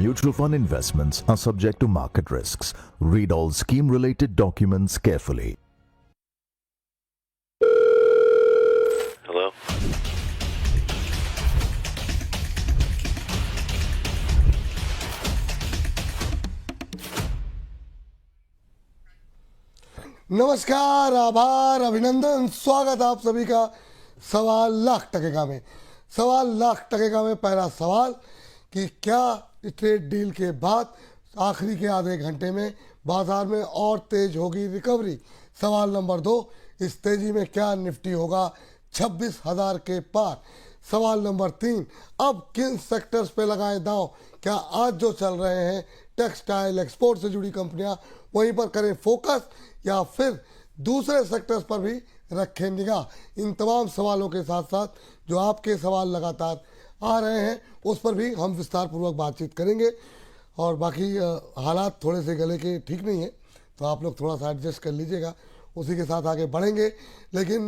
Mutual fund investments are subject to market risks. Read all scheme related documents carefully. Hello? नमस्कार, आभार, अभिनंदन, स्वागत आप सभी का 1.25 में। 1.25 में पहला सवाल कि क्या ट्रेड डील के बाद आखिरी के आधे घंटे में बाजार में और तेज होगी रिकवरी। सवाल नंबर 2, इस तेजी में क्या निफ्टी होगा 26,000 के पार। सवाल नंबर 3, अब किन सेक्टर्स पे लगाएं दांव। क्या आज जो चल रहे हैं टेक्सटाइल, एक्सपोर्ट से जुड़ी कंपनियां, वहीं पर करें फोकस या फिर दूसरे सेक्टर्स पर भी रखें निगाह। इन तमाम सवालों के साथ साथ जो आपके सवाल लगातार आ रहे हैं उस पर भी हम विस्तार पूर्वक बातचीत करेंगे। और बाकी हालात थोड़े से गले के ठीक नहीं है तो आप लोग थोड़ा सा एडजस्ट कर लीजिएगा, उसी के साथ आगे बढ़ेंगे। लेकिन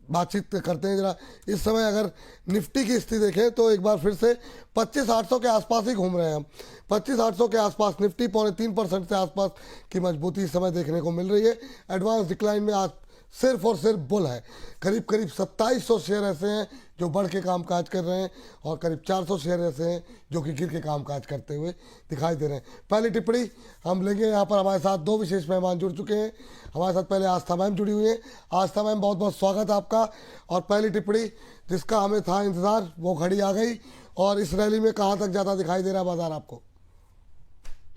बातचीत करते हैं जरा। इस समय अगर निफ्टी की स्थिति देखें तो एक बार फिर से 25,800 के आसपास ही घूम रहे हैं हम। 25,800 के आसपास निफ्टी 3.25% से आसपास की मजबूती इस समय देखने को मिल रही है। एडवांस डिक्लाइन में आज सिर्फ और सिर्फ बुल है। करीब 2700 शेयर ऐसे हैं जो बढ़ के कामकाज कर रहे हैं और करीब 400 शेयर ऐसे हैं जो कि गिर के कामकाज करते हुए दिखाई दे रहे हैं। पहली टिप्पणी हम लेंगे। यहाँ पर हमारे साथ 2 विशेष मेहमान जुड़ चुके हैं। हमारे साथ पहले आस्था मैम जुड़ी हुई है। आस्था मैम, बहुत बहुत स्वागत आपका। और पहली टिप्पणी जिसका हमें था इंतज़ार वो घड़ी आ गई। और इस रैली में कहाँ तक ज़्यादा दिखाई दे रहा है बाजार आपको?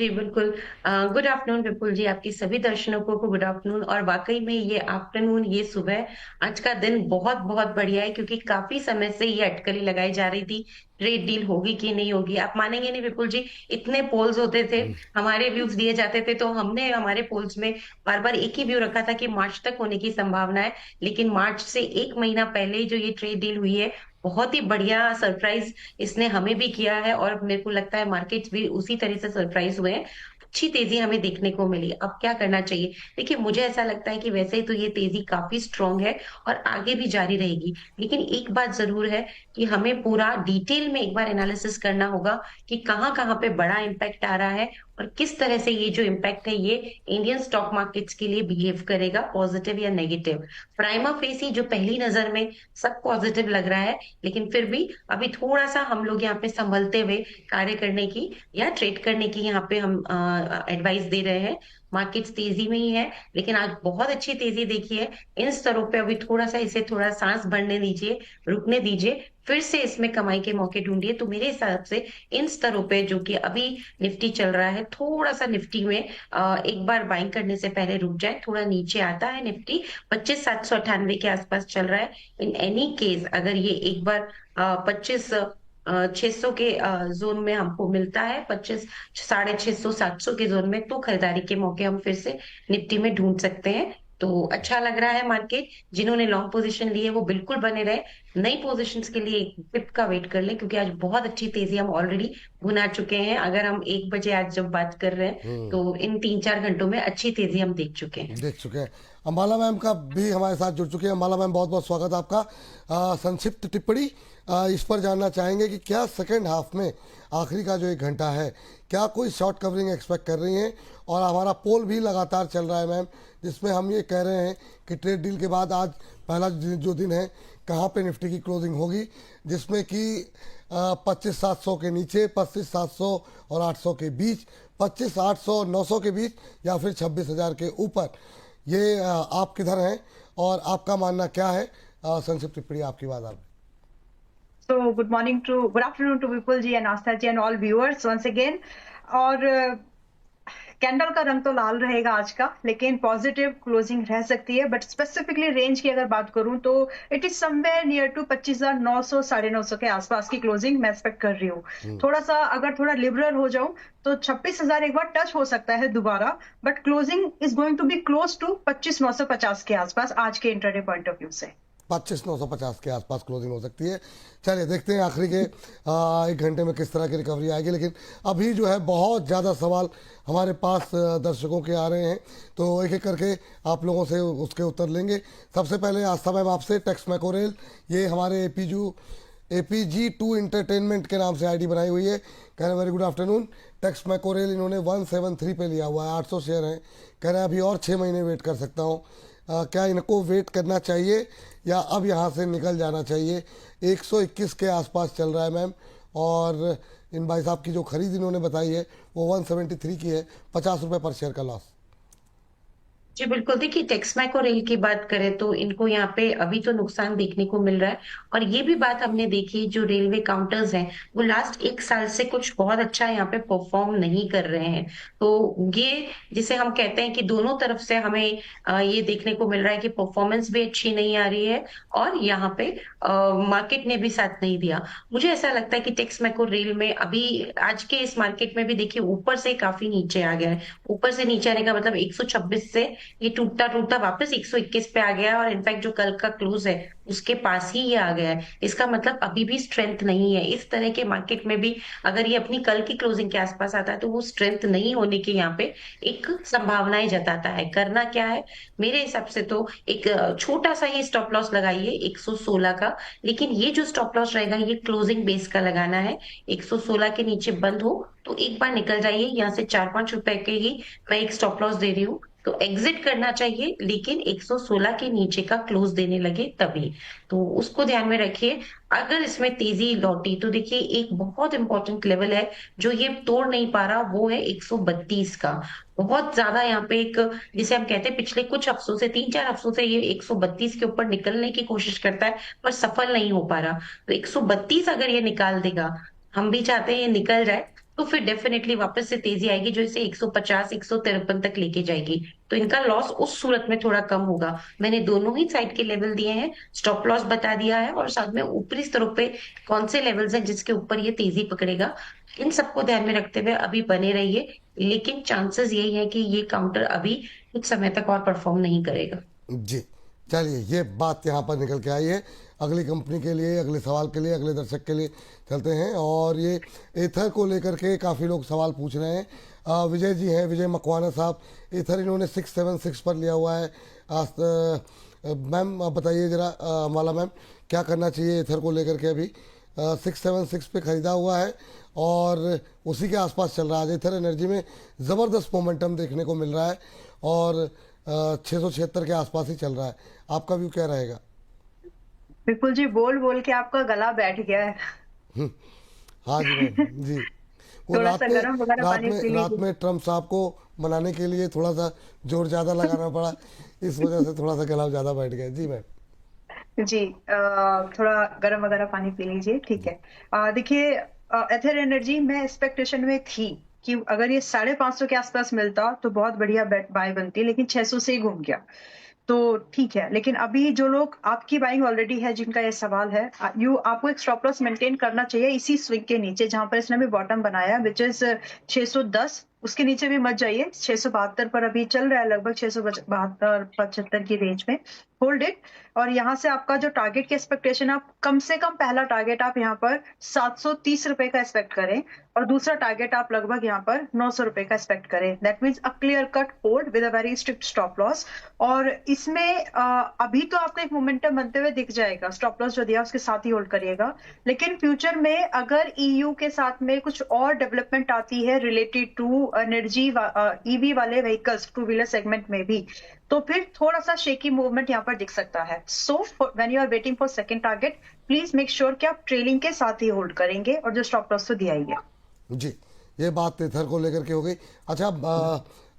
जी बिल्कुल। गुड आफ्टरनून विपुल जी, आपकी सभी दर्शकों को गुड आफ्टरनून। और वाकई में ये आफ्टरनून, ये सुबह, आज का दिन बहुत बहुत बढ़िया है क्योंकि काफी समय से ये अटकलें लगाई जा रही थी ट्रेड डील होगी कि नहीं होगी। आप मानेंगे नहीं विपुल जी, इतने पोल्स होते थे, हमारे व्यूज दिए जाते थे, तो हमने हमारे पोल्स में बार बार एक ही व्यू रखा था कि मार्च तक होने की संभावना है। लेकिन मार्च से 1 महीना पहले जो ये ट्रेड डील हुई है, बहुत ही बढ़िया सरप्राइज इसने हमें भी किया है और मेरे को लगता है मार्केट्स भी उसी तरह से सरप्राइज हुए हैं। अच्छी तेजी हमें देखने को मिली। अब क्या करना चाहिए? देखिए, मुझे ऐसा लगता है कि वैसे ही तो ये तेजी काफी स्ट्रांग है और आगे भी जारी रहेगी। लेकिन एक बात जरूर है कि हमें पूरा डिटेल में एक बार एनालिसिस करना होगा कि कहाँ कहाँ पे बड़ा इम्पैक्ट आ रहा है और किस तरह से ये जो इम्पैक्ट है ये इंडियन स्टॉक मार्केट्स के लिए बिहेव करेगा, पॉजिटिव या नेगेटिव। प्राइमा फेसी जो पहली नजर में सब पॉजिटिव लग रहा है, लेकिन फिर भी अभी थोड़ा सा हम लोग यहाँ पे संभलते हुए कार्य करने की या ट्रेड करने की यहाँ पे हम एडवाइस दे रहे हैं। मार्केट्स तेजी में ही है, लेकिन आज बहुत अच्छी तेजी देखी है। इन स्तरों पे अभी थोड़ा सा इसे थोड़ा सांस भरने दीजिए, रुकने दीजिए, फिर से इसमें कमाई के मौके ढूंढिए। तो मेरे हिसाब से इन स्तरों पे जो कि अभी निफ्टी चल रहा है, थोड़ा सा निफ्टी में एक बार बाइंग करने से पहले रुक जाए। थोड़ा नीचे आता है निफ्टी, 25,798 के आसपास चल रहा है। इन एनी केस अगर ये एक बार 25,600 के जोन में हमको मिलता है, 25,650 700 के जोन में, तो खरीदारी के मौके हम फिर से निफ्टी में ढूंढ सकते हैं। तो अच्छा लग रहा है मार्केट। जिन्होंने लॉन्ग पोजीशन ली है वो बिल्कुल बने रहे। नई पोजीशंस के लिए एक डिप का वेट कर लें क्योंकि आज बहुत अच्छी तेजी हम ऑलरेडी भुना चुके हैं। अगर हम 1 बजे आज जब बात कर रहे हैं तो इन 3-4 घंटों में अच्छी तेजी हम देख चुके हैं। अंबाला मैम का भी हमारे साथ जुड़ चुके हैं। अंबाला मैम, बहुत बहुत स्वागत आपका। संक्षिप्त टिप्पणी इस पर जानना चाहेंगे कि क्या सेकेंड हाफ में आखिरी का जो 1 घंटा है, क्या कोई शॉर्ट कवरिंग एक्सपेक्ट कर रही हैं? और हमारा पोल भी लगातार चल रहा है मैम, जिसमें हम ये कह रहे हैं कि ट्रेड डील के बाद आज पहला जो दिन है कहाँ पे निफ्टी की क्लोजिंग होगी, जिसमें कि 25,700 के नीचे, 25,700 और 800 के बीच, 25,800 900 के बीच, या फिर 26,000 के ऊपर। ये आप किधर हैं और आपका मानना क्या है? संक्षिप्त टिप्पणी आपकी बात आप। So good afternoon to Vipul ji and Astha ji and all viewers once again. और कैंडल का रंग तो लाल रहेगा आज का, लेकिन पॉजिटिव क्लोजिंग रह सकती है। बट स्पेसिफिकली रेंज की अगर बात करूं तो it is somewhere near to 25,900 950 के आसपास की क्लोजिंग मैं एक्सपेक्ट कर रही हूँ। थोड़ा सा अगर थोड़ा लिबरल हो जाऊं तो 26,000 एक बार टच हो सकता है दोबारा, but closing is going to be close to 25,950 के आसपास आज के इंटरडे पॉइंट ऑफ व्यू से। 25,950 के आसपास क्लोजिंग हो सकती है। चलिए देखते हैं आखिरी के 1 घंटे में किस तरह की रिकवरी आएगी। लेकिन अभी जो है बहुत ज़्यादा सवाल हमारे पास दर्शकों के आ रहे हैं, तो एक एक करके आप लोगों से उसके उत्तर लेंगे। सबसे पहले आस्था मैम आपसे, टेक्स मैकोरेल, ये हमारे एपीजू APG2 इंटरटेनमेंट के नाम से आईडी बनाई हुई है। कह रहे हैं वेरी गुड आफ्टरनून। टेक्स्ट मैकोरेल इन्होंने 173 पे लिया हुआ है, 800 शेयर हैं। कह रहे हैं अभी और 6 महीने वेट कर सकता हूँ। क्या इनको वेट करना चाहिए या अब यहाँ से निकल जाना चाहिए? 121 के आसपास चल रहा है मैम, और इन भाई साहब की जो खरीद इन्होंने बताई है वो 173 की है, 50 रुपये पर शेयर का लॉस। जी बिल्कुल, देखिए टेक्समैक और रेल की बात करें तो इनको यहाँ पे अभी तो नुकसान देखने को मिल रहा है। और ये भी बात हमने देखी, जो रेलवे काउंटर्स हैं वो लास्ट 1 साल से कुछ बहुत अच्छा यहाँ पे परफॉर्म नहीं कर रहे हैं। तो ये जिसे हम कहते हैं कि दोनों तरफ से हमें ये देखने को मिल रहा है कि परफॉर्मेंस भी अच्छी नहीं आ रही है और यहाँ पे मार्केट ने भी साथ नहीं दिया। मुझे ऐसा लगता है कि टेक्समैक और रेल में अभी आज के इस मार्केट में भी देखिए ऊपर से काफी नीचे आ गया है। ऊपर से नीचे आने का मतलब 126 से ये टूटता टूटता वापस 121 पे आ गया है, और इनफैक्ट जो कल का क्लोज है उसके पास ही ये आ गया है। इसका मतलब अभी भी स्ट्रेंथ नहीं है। इस तरह के मार्केट में भी अगर ये अपनी कल की क्लोजिंग के आसपास आता है तो वो स्ट्रेंथ नहीं होने की यहाँ पे एक संभावनाएं जताता है। करना क्या है मेरे हिसाब से, तो एक छोटा सा ही स्टॉप लॉस लगाइए 116 का। लेकिन ये जो स्टॉप लॉस रहेगा ये क्लोजिंग बेस का लगाना है। 116 के नीचे बंद हो तो एक बार निकल जाइए। यहाँ से 4-5 रुपए के ही मैं एक स्टॉप लॉस दे रही हूँ, तो एग्जिट करना चाहिए, लेकिन 116 के नीचे का क्लोज देने लगे तभी। तो उसको ध्यान में रखिए। अगर इसमें तेजी लौटी तो देखिए एक बहुत इंपॉर्टेंट लेवल है जो ये तोड़ नहीं पा रहा, वो है 132 का। बहुत ज्यादा यहाँ पे एक, जिसे हम कहते हैं पिछले कुछ हफ्तों से, 3-4 हफ्तों से ये 132 के ऊपर निकलने की कोशिश करता है पर सफल नहीं हो पा रहा। तो 132 अगर ये निकाल देगा, हम भी चाहते हैं ये निकल जाए, तो फिर डेफिनेटली वापस से तेजी आएगी जो इसे 150 153 तक लेके जाएगी। तो इनका लॉस उस सूरत में थोड़ा कम होगा। मैंने दोनों ही साइड के लेवल दिए हैं, स्टॉप लॉस बता दिया है, और साथ में ऊपरी स्तरों पे कौन से लेवल्स हैं जिसके ऊपर ये तेजी पकड़ेगा। इन सबको ध्यान में रखते हुए अभी बने रहिए, लेकिन चांसेस यही है कि ये काउंटर अभी कुछ समय तक और परफॉर्म नहीं करेगा। जी चलिए, ये बात यहाँ पर निकल के आई है। अगली कंपनी के लिए, अगले सवाल के लिए, अगले दर्शक के लिए चलते हैं। और ये एथर को लेकर के काफ़ी लोग सवाल पूछ रहे हैं। विजय जी हैं, विजय मकवाना साहब। एथर इन्होंने 676 पर लिया हुआ है। मैम आप बताइए ज़रा, माला मैम, क्या करना चाहिए एथर को लेकर के? अभी 676 पे ख़रीदा हुआ है और उसी के आसपास चल रहा है। आज एथर एनर्जी में ज़बरदस्त मोमेंटम देखने को मिल रहा है और 676 के आसपास ही चल रहा है। आपका व्यू क्या रहेगा? विपुल जी, बोल बोल के आपका गला बैठ गया है। हाँ जी मैम जी। वो थोड़ा रात सा में गर्म वगैरह रात पानी में पी रात लीजिए। में ट्रम्प साहब को मनाने के लिए थोड़ा सा जोर ज़्यादा लगाना पड़ा, इस वजह से थोड़ा सा गला ज़्यादा बैठ गया। जी मैम। जी, थोड़ा गर्म वगैरह पानी पी लीजिए, ठीक है। देखिए, एथर एनर्जी में एक्सपेक्टेशन में थी कि अगर ये 550 के आसपास मिलता तो बहुत बढ़िया बाय बनती, लेकिन 600 से ही घूम गया। तो ठीक है, लेकिन अभी जो लोग, आपकी बाइंग ऑलरेडी है जिनका ये सवाल है, आपको एक स्टॉप लॉस मेंटेन करना चाहिए इसी स्विंग के नीचे जहां पर इसने भी बॉटम बनाया, विच इज 610। उसके नीचे भी मत जाइए। 672 पर अभी चल रहा है, लगभग 672-75 की रेंज में। Hold it. और यहाँ से आपका जो टारगेट की एक्सपेक्टेशन, आप कम से कम पहला टारगेट आप यहाँ पर 730 रुपए का एक्सपेक्ट करें, और दूसरा टारगेट आप लगभग यहाँ पर 900 रुपए का एक्सपेक्ट करें। That means a clear cut hold with a very strict stop loss. और इसमें अभी तो आपको एक मोमेंटम बनते हुए दिख जाएगा, स्टॉप लॉस जो दिया उसके साथ ही होल्ड करिएगा। लेकिन फ्यूचर में अगर ईयू के साथ में कुछ और डेवलपमेंट आती है रिलेटेड टू एनर्जी, ईवी वाले व्हीकल्स, टू व्हीलर सेगमेंट में भी, तो फिर थोड़ा सा शेकी मूवमेंट यहाँ पर दिख सकता है। So when you are waiting for second target, please make sure कि आप ट्रेलिंग के साथ ही होल्ड करेंगे, और जो स्टॉप लॉस तो दिया ही है। जी, ये बात एथर को लेकर के हो गई। अच्छा,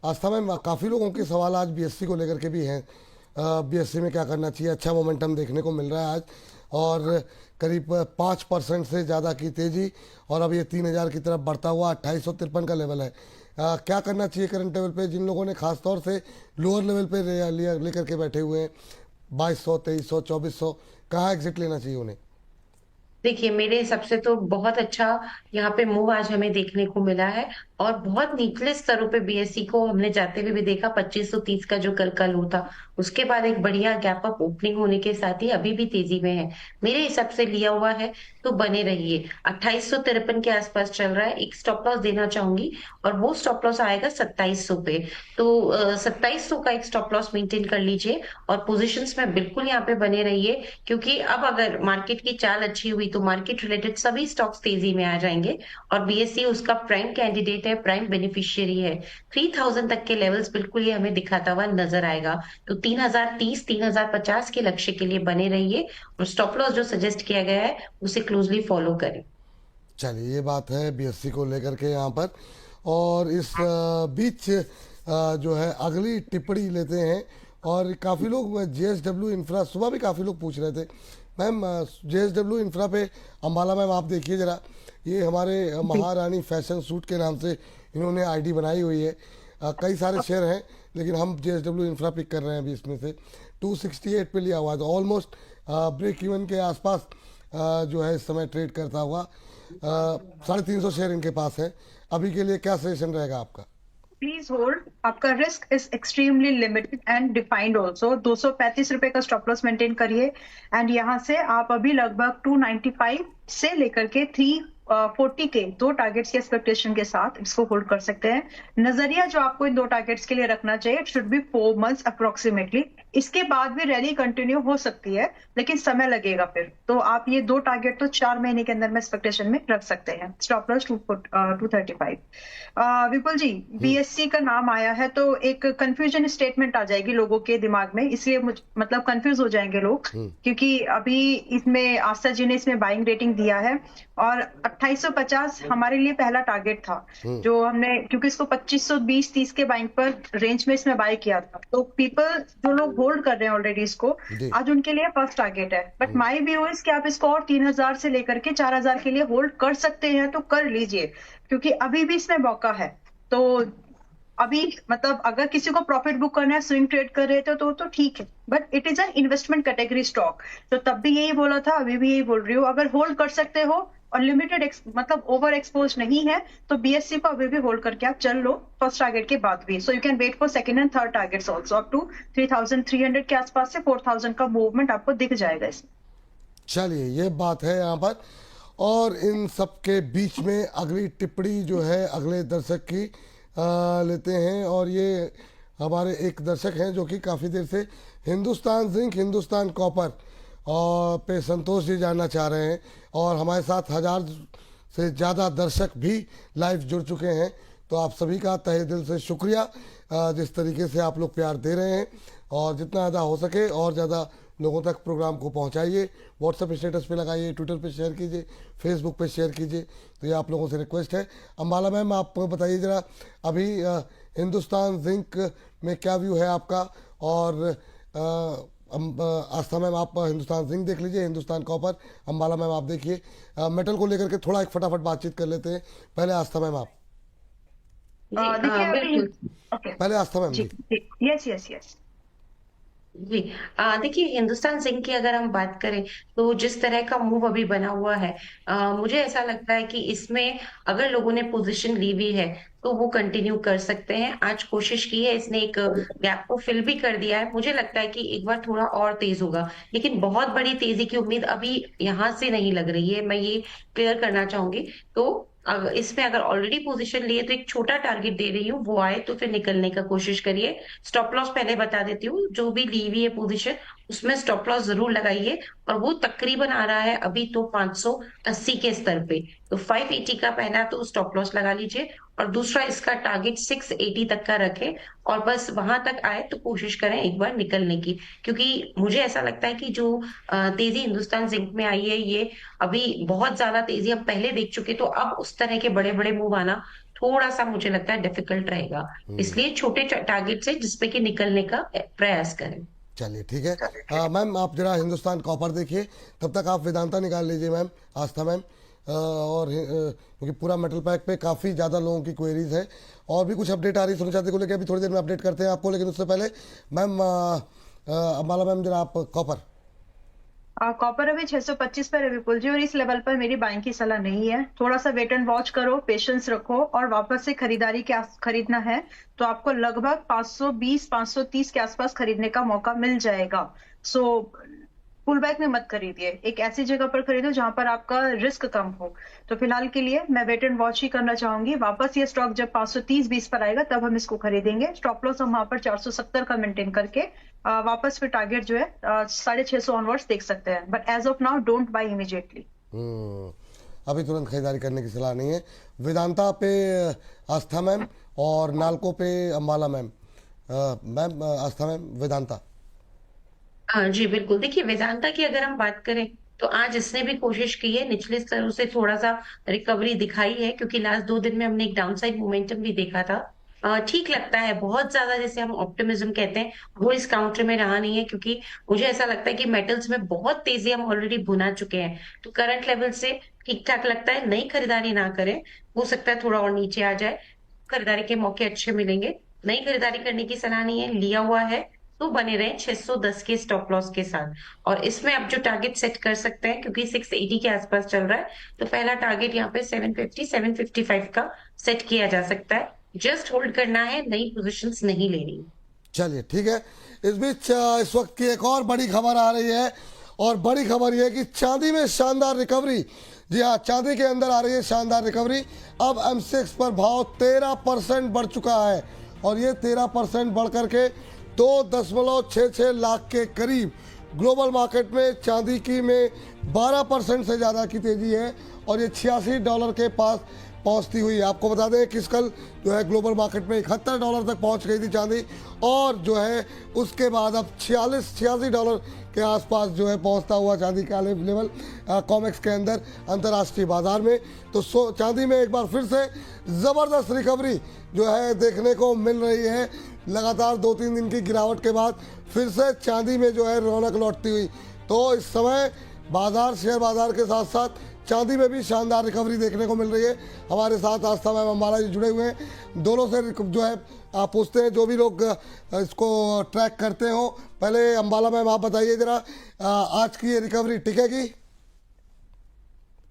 आस्था मैम, काफ़ी लोगों के सवाल आज बीएससी को लेकर के भी हैं। बीएससी में क्या करना चाहिए? अच्छा मोमेंटम देखने को मिल रहा है आज, और करीब 5% से ज़्यादा की तेज़ी, और अब ये 3000 की तरफ बढ़ता हुआ 2853 का लेवल है। क्या करना चाहिए करंट लेवल पे? जिन लोगों ने खास तौर से लोअर लेवल पे लेकर के बैठे हुए हैं, 2200, 2300, 2400, कहाँ एग्जिट लेना चाहिए उन्हें? देखिए मेरे हिसाब से तो बहुत अच्छा यहाँ पे मूव आज हमें देखने को मिला है। और बहुत निचले स्तरों पे बीएसई को हमने जाते हुए भी देखा। 2530 का जो कल का लो था, उसके बाद एक बढ़िया गैप अप ओपनिंग होने के साथ ही अभी भी तेजी में है। मेरे हिसाब से लिया हुआ है तो बने रहिए। 2853 के आसपास चल रहा है, एक स्टॉप लॉस देना चाहूंगी और वो स्टॉप लॉस आएगा 2700 पे। तो 2700 का एक स्टॉप लॉस मेंटेन कर लीजिए और पोजीशंस में बिल्कुल यहाँ पे बने रहिए, क्योंकि अब अगर मार्केट की चाल अच्छी हुई तो मार्केट रिलेटेड सभी स्टॉक्स तेजी में आ जाएंगे और बीएसई उसका प्राइम कैंडिडेट है, प्राइम बेनिफिशियरी है। 3000 तक के लेवल्स बिल्कुल ये हमें दिखाता हुआ नजर आएगा। तो 3030 3050 के लक्ष्य के लिए बने रहिए और स्टॉप लॉस जो सजेस्ट किया गया है उसे क्लोजली फॉलो करें। चलिए, ये बात है बीएससी को लेकर के यहाँ पर। और इस बीच जो है अगली टिप्पणी लेते हैं। और काफ़ी लोग जेएसडब्ल्यू इंफ्रा, सुबह भी काफ़ी लोग पूछ रहे थे मैम जेएसडब्ल्यू इंफ्रा पे। अम्बाला मैम आप देखिए ज़रा, ये हमारे महारानी फैशन सूट के नाम से इन्होंने आईडी बनाई हुई है। कई सारे शेयर हैं लेकिन हम जेएसडब्ल्यू इंफ्रा पिक कर रहे हैं अभी इसमें से। 268 पे लिया हुआ है, तो ऑलमोस्ट ब्रेक इवन के आसपास जो है इस समय ट्रेड करता हुआ। 350 शेयर इनके पास है। अभी के लिए क्या सजेशन रहेगा आपका? प्लीज होल्ड, आपका risk is extremely limited and defined also. 235 रुपए का स्टॉप लॉस मेंटेन करिए एंड यहाँ से आप अभी लगभग 295 से लेकर के 340 के दो टारगेट्स की एक्सपेक्टेशन के साथ इसको होल्ड कर सकते हैं। नजरिया जो आपको इन दो टारगेट्स के लिए रखना चाहिए, it should be 4 months approximately. इसके बाद भी रैली कंटिन्यू हो सकती है लेकिन समय लगेगा फिर। तो आप ये दो टारगेट तो 4 महीने के अंदर में एक्सपेक्टेशन में रख सकते हैं। Stop loss 235। विपुल जी, बीएससी का नाम आया है तो एक कंफ्यूजन स्टेटमेंट आ जाएगी लोगों के दिमाग में, इसलिए मतलब कंफ्यूज हो जाएंगे लोग, क्योंकि अभी इसमें आस्था जी ने इसमें बाइंग रेटिंग दिया है और 2850 हमारे लिए पहला टारगेट था जो हमने, क्योंकि इसको 2520-30 के बाइंग पर रेंज में इसमें बाय किया था। तो पीपल जो लोग होल्ड कर रहे हैं ऑलरेडी इसको, आज उनके लिए फर्स्ट टारगेट है। बट माय व्यू इज कि आप इसको और 3000 से लेकर के 4000 के लिए होल्ड कर सकते हैं तो कर लीजिए, क्योंकि अभी भी इसमें मौका है। तो अभी मतलब अगर किसी को प्रॉफिट बुक करना है, स्विंग ट्रेड कर रहे थे तो ठीक है, but it is an investment category stock. तो तब भी यही बोला था, अभी भी यही बोल रही हूँ, अगर होल्ड कर सकते हो और लिमिटेड मतलब ओवर एक्सपोज नहीं है तो बीएससी को अभी भी होल्ड करके आप चल लो फर्स्ट टारगेट के बाद भी। So you can wait for second and third targets also. Up to 3300 के आसपास से 4000 का मूवमेंट आपको दिख जाएगा इसमें। चलिए, ये बात है यहाँ पर। और इन सब के बीच में अगली टिप्पणी जो है अगले दर्शक की लेते हैं। और ये हमारे एक दर्शक हैं जो कि काफ़ी देर से हिंदुस्तान जिंक, हिंदुस्तान कॉपर और पे संतोष जी जानना चाह रहे हैं। और हमारे साथ 1000 से ज़्यादा दर्शक भी लाइव जुड़ चुके हैं। तो आप सभी का तहे दिल से शुक्रिया, जिस तरीके से आप लोग प्यार दे रहे हैं। और जितना ज़्यादा हो सके और ज़्यादा लोगों तक प्रोग्राम को पहुंचाइए। व्हाट्सएप स्टेटस पे लगाइए, ट्विटर पे शेयर कीजिए, फेसबुक पे शेयर कीजिए। तो ये आप लोगों से रिक्वेस्ट है। अम्बाला मैम, आप बताइए ज़रा, अभी हिंदुस्तान जिंक में क्या व्यू है आपका? और आस्था मैम, आप हिंदुस्तान जिंक देख लीजिए, हिंदुस्तान कॉपर। अम्बाला मैम आप देखिए। मेटल को लेकर के थोड़ा एक फटाफट बातचीत कर लेते हैं। पहले आस्था मैम, आप पहले आस्था मैम। यस यस यस जी, देखिए हिंदुस्तान जिंक की अगर हम बात करें तो जिस तरह का मूव अभी बना हुआ है, मुझे ऐसा लगता है कि इसमें अगर लोगों ने पोजीशन ली हुई है तो वो कंटिन्यू कर सकते हैं। आज कोशिश की है, इसने एक गैप को फिल भी कर दिया है। मुझे लगता है कि एक बार थोड़ा और तेज होगा, लेकिन बहुत बड़ी तेजी की उम्मीद अभी यहाँ से नहीं लग रही है, मैं ये क्लियर करना चाहूंगी। तो अगर इसमें अगर ऑलरेडी पोजीशन लिए तो एक छोटा टारगेट दे रही हूँ, वो आए तो फिर निकलने का कोशिश करिए। स्टॉप लॉस पहले बता देती हूँ, जो भी ली हुई है पोजीशन उसमें स्टॉप लॉस जरूर लगाइए। और वो तकरीबन आ रहा है अभी तो 580 के स्तर पे। तो 580 का पहला तो स्टॉप लॉस लगा लीजिए और दूसरा इसका टारगेट 680 तक का रखें और बस वहां तक आए तो कोशिश करें एक बार निकलने की। क्योंकि मुझे ऐसा लगता है कि जो तेजी हिंदुस्तान जिंक में आई है, ये अभी बहुत ज्यादा तेजी हम पहले देख चुके, तो अब उस तरह के बड़े बड़े मूव आना थोड़ा सा मुझे लगता है डिफिकल्ट रहेगा। इसलिए छोटे टारगेट से जिसपे कि निकलने का प्रयास करें। चलिए, ठीक है। मैम, आप जरा हिंदुस्तान कॉपर देखिए, तब तक आप वेदांता निकाल लीजिए मैम, आस्था मैम। और क्योंकि पूरा मेटल पैक पे काफ़ी ज़्यादा लोगों की क्वेरीज है और भी कुछ अपडेट आ रही है सोनी चांदी को लेकर, अभी थोड़ी देर में अपडेट करते हैं आपको। लेकिन उससे पहले मैम, अम्बाला मैम, जरा आप कॉपर। कॉपर अभी 625 पर है विपुल जी, और इस लेवल पर मेरी बाइंग की सलाह नहीं है। थोड़ा सा वेट एंड वॉच करो, पेशेंस रखो, और वापस से खरीदारी के खरीदना है तो आपको लगभग 520 530 के आसपास खरीदने का मौका मिल जाएगा। सो पुल बैक में मत खरीदिए, एक ऐसी जगह पर खरीदो जहां पर आपका रिस्क कम हो। तो फिलहाल के लिए मैं वेट एंड वॉच ही करना चाहूंगी। वापस ये स्टॉक जब 530-20 पर आएगा तब हम इसको खरीदेंगे। स्टॉप लॉस हम वहां पर 470 का मेंटेन करके वापस फिर टारगेट जो है 650 ऑनवर्ड्स देख सकते हैं। But as of now don't buy immediately. अभी तुरंत खरीदारी करने की सलाह नहीं है। वेदांता पे आस्था मैम और नालको पे अंबाला मैम। मैम आस्था मैम, वेदांता। हाँ जी बिल्कुल। देखिए वेदांता की अगर हम बात करें तो आज इसने भी कोशिश की है, निचले स्तरों से थोड़ा सा रिकवरी दिखाई है, क्योंकि लास्ट 2 दिन में हमने एक डाउनसाइड मोमेंटम भी देखा था। ठीक लगता है, बहुत ज्यादा जैसे हम ऑप्टिमिज्म कहते हैं वो इस काउंटर में रहा नहीं है, क्योंकि मुझे ऐसा लगता है कि मेटल्स में बहुत तेजी हम ऑलरेडी भुना चुके हैं। तो करंट लेवल से ठीक ठाक लगता है, नई खरीदारी ना करें, हो सकता है थोड़ा और नीचे आ जाए, खरीदारी के मौके अच्छे मिलेंगे। नई खरीदारी करने की सलाह नहीं है, लिया हुआ है तो बने रहे 610 के स्टॉप लॉस के साथ। और इसमें आप जो टारगेट सेट कर सकते हैं, क्योंकि 680 के आसपास चल रहा है, तो पहला टारगेट यहाँ पे 750 755 का सेट किया जा सकता है। जस्ट होल्ड करना है, नई पोजीशंस नहीं लेनी। चलिए ठीक है। इस बीच इस वक्त की एक और बड़ी खबर आ रही है, और बड़ी खबर यह है कि चांदी में शानदार रिकवरी। जी हाँ, चांदी के अंदर आ रही है शानदार रिकवरी। अब M6 पर भाव 13% बढ़ चुका है, और ये 13% बढ़ करके 2.66 लाख के करीब। ग्लोबल मार्केट में चांदी की में 12% से ज़्यादा की तेजी है, और ये $86 के पास पहुंचती हुई। आपको बता दें कि कल जो है ग्लोबल मार्केट में $71 तक पहुंच गई थी चांदी, और जो है उसके बाद अब $86 के आसपास जो है पहुंचता हुआ चांदी का लेवल कॉमेक्स के अंदर अंतर्राष्ट्रीय बाजार में। तो चांदी में एक बार फिर से ज़बरदस्त रिकवरी जो है देखने को मिल रही है। लगातार 2-3 दिन की गिरावट के बाद फिर से चांदी में जो है रौनक लौटती हुई। तो इस समय बाजार, शेयर बाजार के साथ साथ चांदी में भी शानदार रिकवरी देखने को मिल रही है। हमारे साथ आस्था मैम, अंबाला जी जुड़े हुए हैं। दोनों से जो है आप पूछते हैं, जो भी लोग इसको ट्रैक करते हो। पहले अंबाला मैम आप बताइए जरा, आज की ये रिकवरी टिकेगी?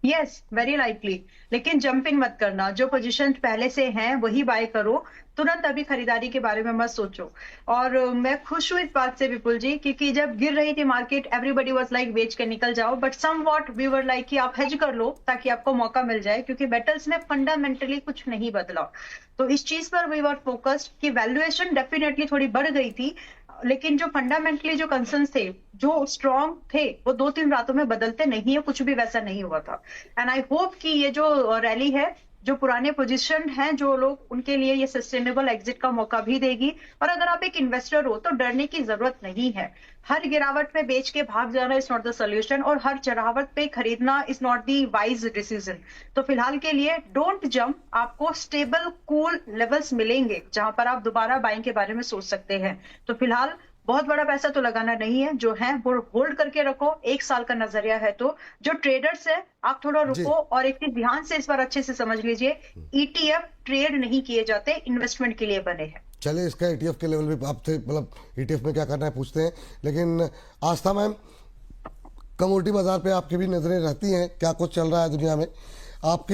Yes, very likely. लेकिन जंप इन मत करना, जो पोजीशन पहले से हैं वही बाय करो। तुरंत अभी खरीदारी के बारे में मत सोचो। और मैं खुश हूँ इस बात से विपुल जी, क्योंकि जब गिर रही थी मार्केट, एवरीबडी वाज लाइक बेच के निकल जाओ, but somewhat we were like कि आप हेज कर लो ताकि आपको मौका मिल जाए, क्योंकि मेटल्स में फंडामेंटली कुछ नहीं बदला। तो इस चीज पर वी वर फोकस्ड कि वैल्यूएशन डेफिनेटली थोड़ी बढ़ गई थी, लेकिन जो फंडामेंटली जो कंसर्न्स थे, जो स्ट्रॉन्ग थे, वो 2-3 रातों में बदलते नहीं है, कुछ भी वैसा नहीं हुआ था। एंड आई होप कि ये जो रैली है, जो पुराने पोजीशन हैं जो लोग, उनके लिए ये सस्टेनेबल एग्जिट का मौका भी देगी। और अगर आप एक इन्वेस्टर हो तो डरने की जरूरत नहीं है। हर गिरावट में बेच के भाग जाना इज नॉट द सोल्यूशन, और हर चढ़ावट पे खरीदना is not the wise decision. तो फिलहाल के लिए डोंट जंप, आपको स्टेबल कूल लेवल्स मिलेंगे जहां पर आप दोबारा बाइंग के बारे में सोच सकते हैं। तो फिलहाल बहुत बड़ा पैसा तो लगाना नहीं है, जो है वो होल्ड करके रखो। 1 साल का नजरिया है। तो जो ट्रेडर्स है, आप थोड़ा रुको, और एक चीज ध्यान से इस बार अच्छे से समझ लीजिए, ETF ट्रेड नहीं किए जाते, इन्वेस्टमेंट के लिए बने हैं। चलिए, इसका ETF के लेवल भी आपसे, मतलब ETF में क्या करना है पूछते हैं। लेकिन आस्था मैम, कमोडिटी बाजार पे आपकी भी नजरें रहती हैं, क्या कुछ चल रहा है दुनिया में? आप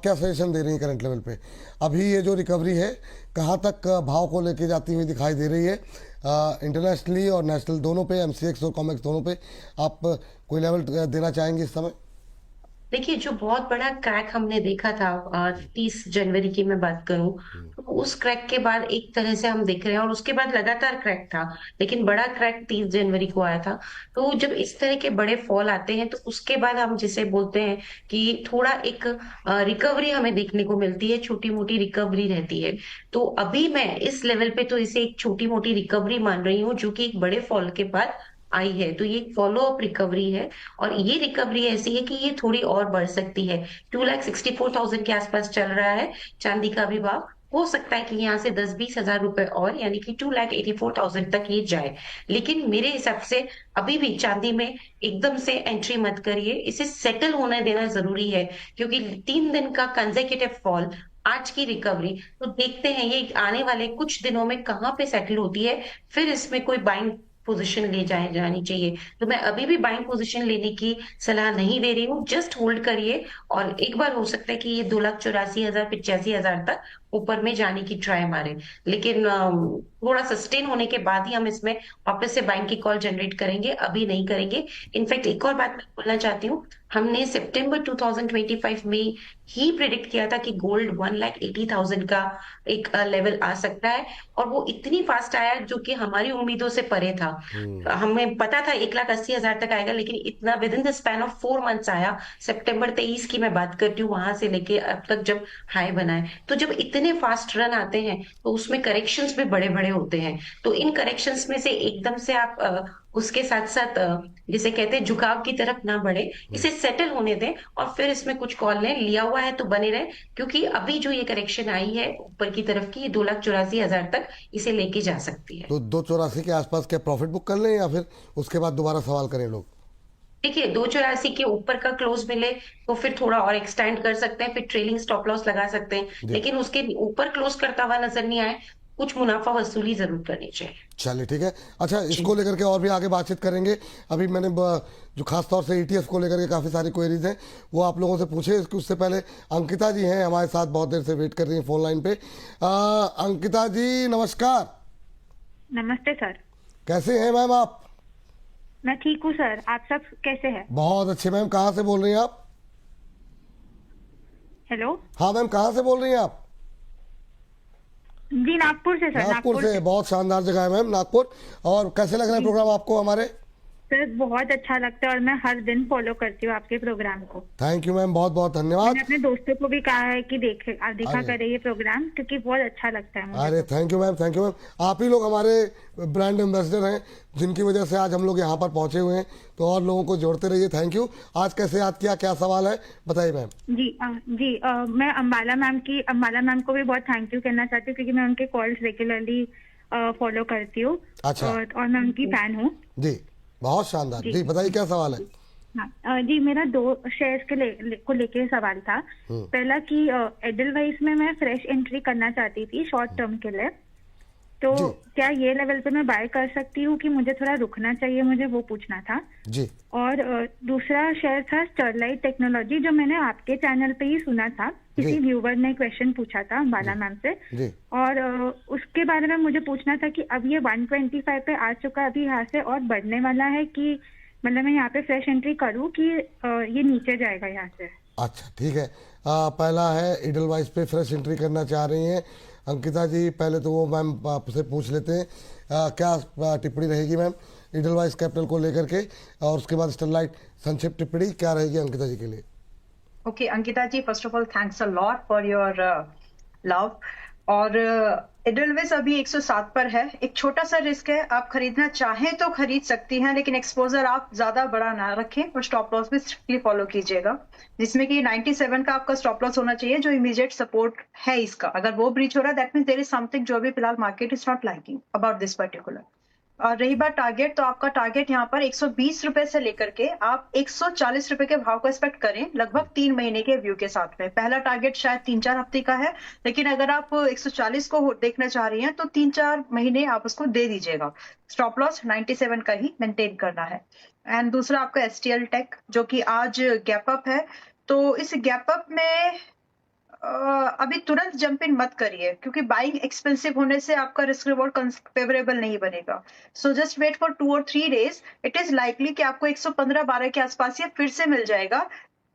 क्या सजेशन दे रही हैं करंट लेवल पे? अभी ये जो रिकवरी है कहाँ तक भाव को लेके जाती हुई दिखाई दे रही है? इंटरनेशनली और नेशनल दोनों पे, MCX और कॉमेक्स दोनों पे आप कोई लेवल देना चाहेंगे इस समय? देखिए, जो बहुत बड़ा क्रैक हमने देखा था 30 जनवरी की मैं बात करूं, तो उस क्रैक के बाद एक तरह से हम देख रहे हैं, और उसके बाद लगातार क्रैक था, लेकिन बड़ा क्रैक 30 जनवरी को आया था। तो जब इस तरह के बड़े फॉल आते हैं तो उसके बाद हम जिसे बोलते हैं कि थोड़ा एक रिकवरी हमें देखने को मिलती है, छोटी मोटी रिकवरी रहती है। तो अभी मैं इस लेवल पे तो इसे एक छोटी मोटी रिकवरी मान रही हूँ, जो कि एक बड़े फॉल के बाद आई है। तो ये फॉलो अप रिकवरी है, और ये रिकवरी ऐसी है कि ये थोड़ी और बढ़ सकती है। 2,64,000 के आसपास चल रहा है चांदी का भी भाव। हो सकता है कि यहाँ से 10-20 हजार रुपए और, यानी कि 2,84,000 तक ये जाए। लेकिन मेरे हिसाब से अभी भी चांदी में एकदम से एंट्री मत करिए, इसे सेटल होने देना जरूरी है, क्योंकि 3 दिन का कंसेक्यूटिव फॉल, आज की रिकवरी, तो देखते हैं ये आने वाले कुछ दिनों में कहाँ पे सेटल होती है। फिर इसमें कोई बाइंग पोजीशन ले जानी चाहिए। तो मैं अभी भी बाइंग पोजीशन लेने की सलाह नहीं दे रही हूँ, जस्ट होल्ड करिए और एक बार हो सकता है कि ये 2,84,000 85,000 तक ऊपर में जाने की ट्राई मारे। लेकिन थोड़ा सस्टेन होने के बाद ही हम इसमें वापस से बाइंग की कॉल जनरेट करेंगे, अभी नहीं करेंगे। इनफैक्ट एक और बात मैं बोलना चाहती हूँ, हमने सितंबर 2025 में ही प्रिडिक्ट किया था कि गोल्ड 1,80,000 का एक लेवल आ सकता है और वो इतनी फास्ट आया जो कि हमारी उम्मीदों से परे था। हमें पता था 1,80,000 तक आएगा, लेकिन इतना with in the span of 4 months आया। सितंबर 23 की मैं बात करती हूँ, वहां से लेके अब तक जब हाई बना है। तो जब इतने फास्ट रन आते हैं तो उसमें करेक्शंस भी बड़े बड़े होते हैं। तो इन करेक्शंस में से एकदम से आप उसके साथ साथ जिसे कहते हैं झुकाव की तरफ ना बढ़े, इसे सेटल होने दें और फिर इसमें कुछ कॉल लें। लिया हुआ है तो बने रहे, क्योंकि अभी जो ये करेक्शन आई है ऊपर की तरफ की, ये 2,84,000 तक इसे लेके जा सकती है। तो 284 के आसपास क्या प्रॉफिट बुक कर लें या फिर उसके बाद दोबारा सवाल करें लोग? देखिए 284 के ऊपर का क्लोज मिले तो फिर थोड़ा और एक्सटेंड कर सकते हैं, फिर ट्रेलिंग स्टॉप लॉस लगा सकते हैं, जी। लेकिन उसके ऊपर क्लोज करता हुआ नजर नहीं आए, कुछ मुनाफा वसूली जरूर करनी चाहिए। चलिए ठीक है। अच्छा, इसको लेकर के और भी आगे बातचीत करेंगे। अभी मैंने जो खास तौर से ETF को लेकर के काफ़ी सारी क्वेरीज हैं वो आप लोगों से पूछे। उससे पहले अंकिता जी हैं हमारे साथ, बहुत देर से वेट कर रही हैं फोन लाइन पे। अंकिता जी नमस्कार। नमस्ते सर। कैसे हैं मैम आप? मैं ठीक हूँ सर, आप सब कैसे हैं? बहुत अच्छे मैम। कहाँ से बोल रही हैं आप? हेलो। हाँ मैम, कहाँ से बोल रही हैं आप? जी नागपुर से सर। नागपुर से। बहुत शानदार जगह है मैम नागपुर। और कैसे लग रहा है प्रोग्राम आपको हमारे? सर बहुत अच्छा लगता है और मैं हर दिन फॉलो करती हूँ आपके प्रोग्राम को। थैंक यू मैम, बहुत बहुत धन्यवाद। मैंने अपने दोस्तों को भी कहा है कि देखा अरे। करें ये प्रोग्राम, क्योंकि बहुत अच्छा लगता है मुझे। अरे thank you ma'am, thank you ma'am. आप ही लोग हमारे ब्रांड एम्बेसडर हैं जिनकी वजह से आज हम लोग यहाँ पर पहुंचे हुए हैं, तो और लोगों को जोड़ते रहिए। Thank you. आज कैसे याद किया, क्या सवाल है बताइए मैम। मैं अम्बाला मैम को भी बहुत थैंक यू कहना चाहती हूँ, क्योंकि मैं उनके कॉल्स रेगुलरली फॉलो करती हूँ। अच्छा। और मैं उनकी फैन हूँ। जी बहुत शानदार। जी बताइए क्या सवाल है। हाँ जी, मेरा 2 शेयर्स को लेके सवाल था। पहला कि एडलवाइस में मैं फ्रेश एंट्री करना चाहती थी शॉर्ट टर्म के लिए, तो जी। क्या ये लेवल पे मैं बाय कर सकती हूँ कि मुझे थोड़ा रुकना चाहिए, मुझे वो पूछना था। जी। और दूसरा शेयर था स्टरलाइट टेक्नोलॉजी, जो मैंने आपके चैनल पे ही सुना था, किसी जी। व्यूवर ने क्वेश्चन पूछा था अंबाला मैम से। जी। और उसके बारे में मुझे पूछना था कि अब ये 125 पे आ चुका है, अभी यहाँ से और बढ़ने वाला है कि मतलब मैं यहाँ पे फ्रेश एंट्री करूँ कि ये नीचे जाएगा यहाँ से? अच्छा ठीक है। पहला है इडलवाइस पे फ्रेश एंट्री करना चाह रही हैं अंकिता जी। पहले तो वो मैम आपसे पूछ लेते हैं क्या टिप्पणी रहेगी मैम इडलवाइस कैपिटल को लेकर के, और उसके बाद स्टरलाइट संक्षिप्त टिप्पणी क्या रहेगी अंकिता जी के लिए। Okay Ankita ji, first of all thanks a lot for your love. और एडलवेस अभी 107 पर है, एक छोटा सा रिस्क है, आप खरीदना चाहें तो खरीद सकती हैं, लेकिन एक्सपोजर आप ज्यादा बड़ा ना रखें और स्टॉप लॉस भी स्ट्रिक्टली फॉलो कीजिएगा, जिसमें कि 97 का आपका स्टॉप लॉस होना चाहिए, जो इमीडिएट सपोर्ट है इसका। अगर वो ब्रीच हो रहा है that means there is something जो अभी फिलहाल market is not liking about this particular. और रही बात टारगेट, तो आपका टारगेट यहाँ पर 120 रुपए से लेकर के आप 140 रुपए के भाव को एक्सपेक्ट करें, लगभग 3 महीने के व्यू के साथ में। पहला टारगेट शायद 3-4 हफ्ते का है, लेकिन अगर आप 140 को देखना चाह रही हैं तो 3-4 महीने आप उसको दे दीजिएगा। स्टॉप लॉस 97 का ही मेंटेन करना है। एंड दूसरा आपका STL टेक, जो कि आज गैप अप है, तो इस गैप अप में अभी तुरंत जंप इन मत करिए, क्योंकि बाइंग एक्सपेंसिव होने से आपका रिस्क रिवॉर्ड फेवरेबल नहीं बनेगा। सो जस्ट वेट फॉर 2 और 3 डेज, इट इज लाइकली कि आपको 115-12 के आसपास ये फिर से मिल जाएगा।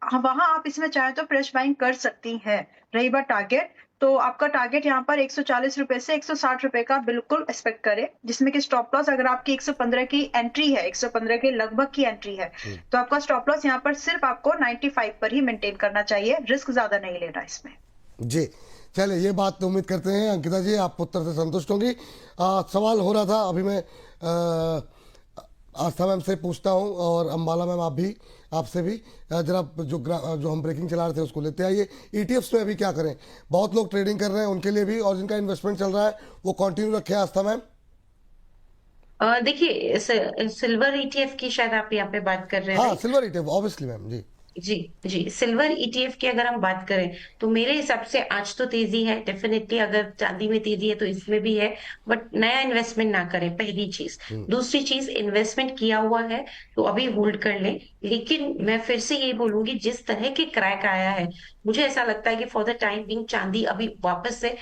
वहां आप इसमें चाहे तो फ्रेश बाइंग कर सकती हैं। रही बात टारगेट, तो आपका टारगेट यहाँ पर 140 रुपए से 160 रुपए का बिल्कुल एक्सपेक्ट करें, जिसमें कि स्टॉप लॉस अगर आपकी 115 की एंट्री है, 115 के लगभग की एंट्री है, तो आपका स्टॉप लॉस यहाँ पर सिर्फ आपको 95 पर ही मेंटेन करना चाहिए, रिस्क ज्यादा नहीं लेना इसमें। जी चलिए, ये बात तो उम्मीद करते हैं अंकिता जी आप उत्तर से संतुष्ट होंगी। सवाल हो रहा था, अभी मैं आस्था मैम से पूछता हूँ और अम्बाला मैम आप भी, आपसे भी जरा जो हम ब्रेकिंग चला रहे थे उसको लेते आइए। ETFs में अभी क्या करें? बहुत लोग ट्रेडिंग कर रहे हैं उनके लिए भी, और जिनका इन्वेस्टमेंट चल रहा है वो कंटिन्यू रखे। आस्था मैम देखिए सिल्वर ETF की शायद आप यहाँ पे बात कर रहे हैं। हाँ सिल्वर ETF ऑब्वियसली मैम। जी जी, जी। सिल्वर ईटीएफ की अगर हम बात करें, तो मेरे हिसाब से आज तो तेज़ी है, डेफ़िनेटली अगर चाँदी में तेज़ी है तो इसमें भी है, बट नया इन्वेस्टमेंट ना करें, पहली चीज़। दूसरी चीज़, इन्वेस्टमेंट किया हुआ है, तो अभी होल्ड कर लें। लेकिन मैं फिर से यही बोलूँगी, जिस तरह के क्रैक आया है, मुझे ऐसा लगता है कि फॉर द टाइम बीइंग चाँदी अभी वापस से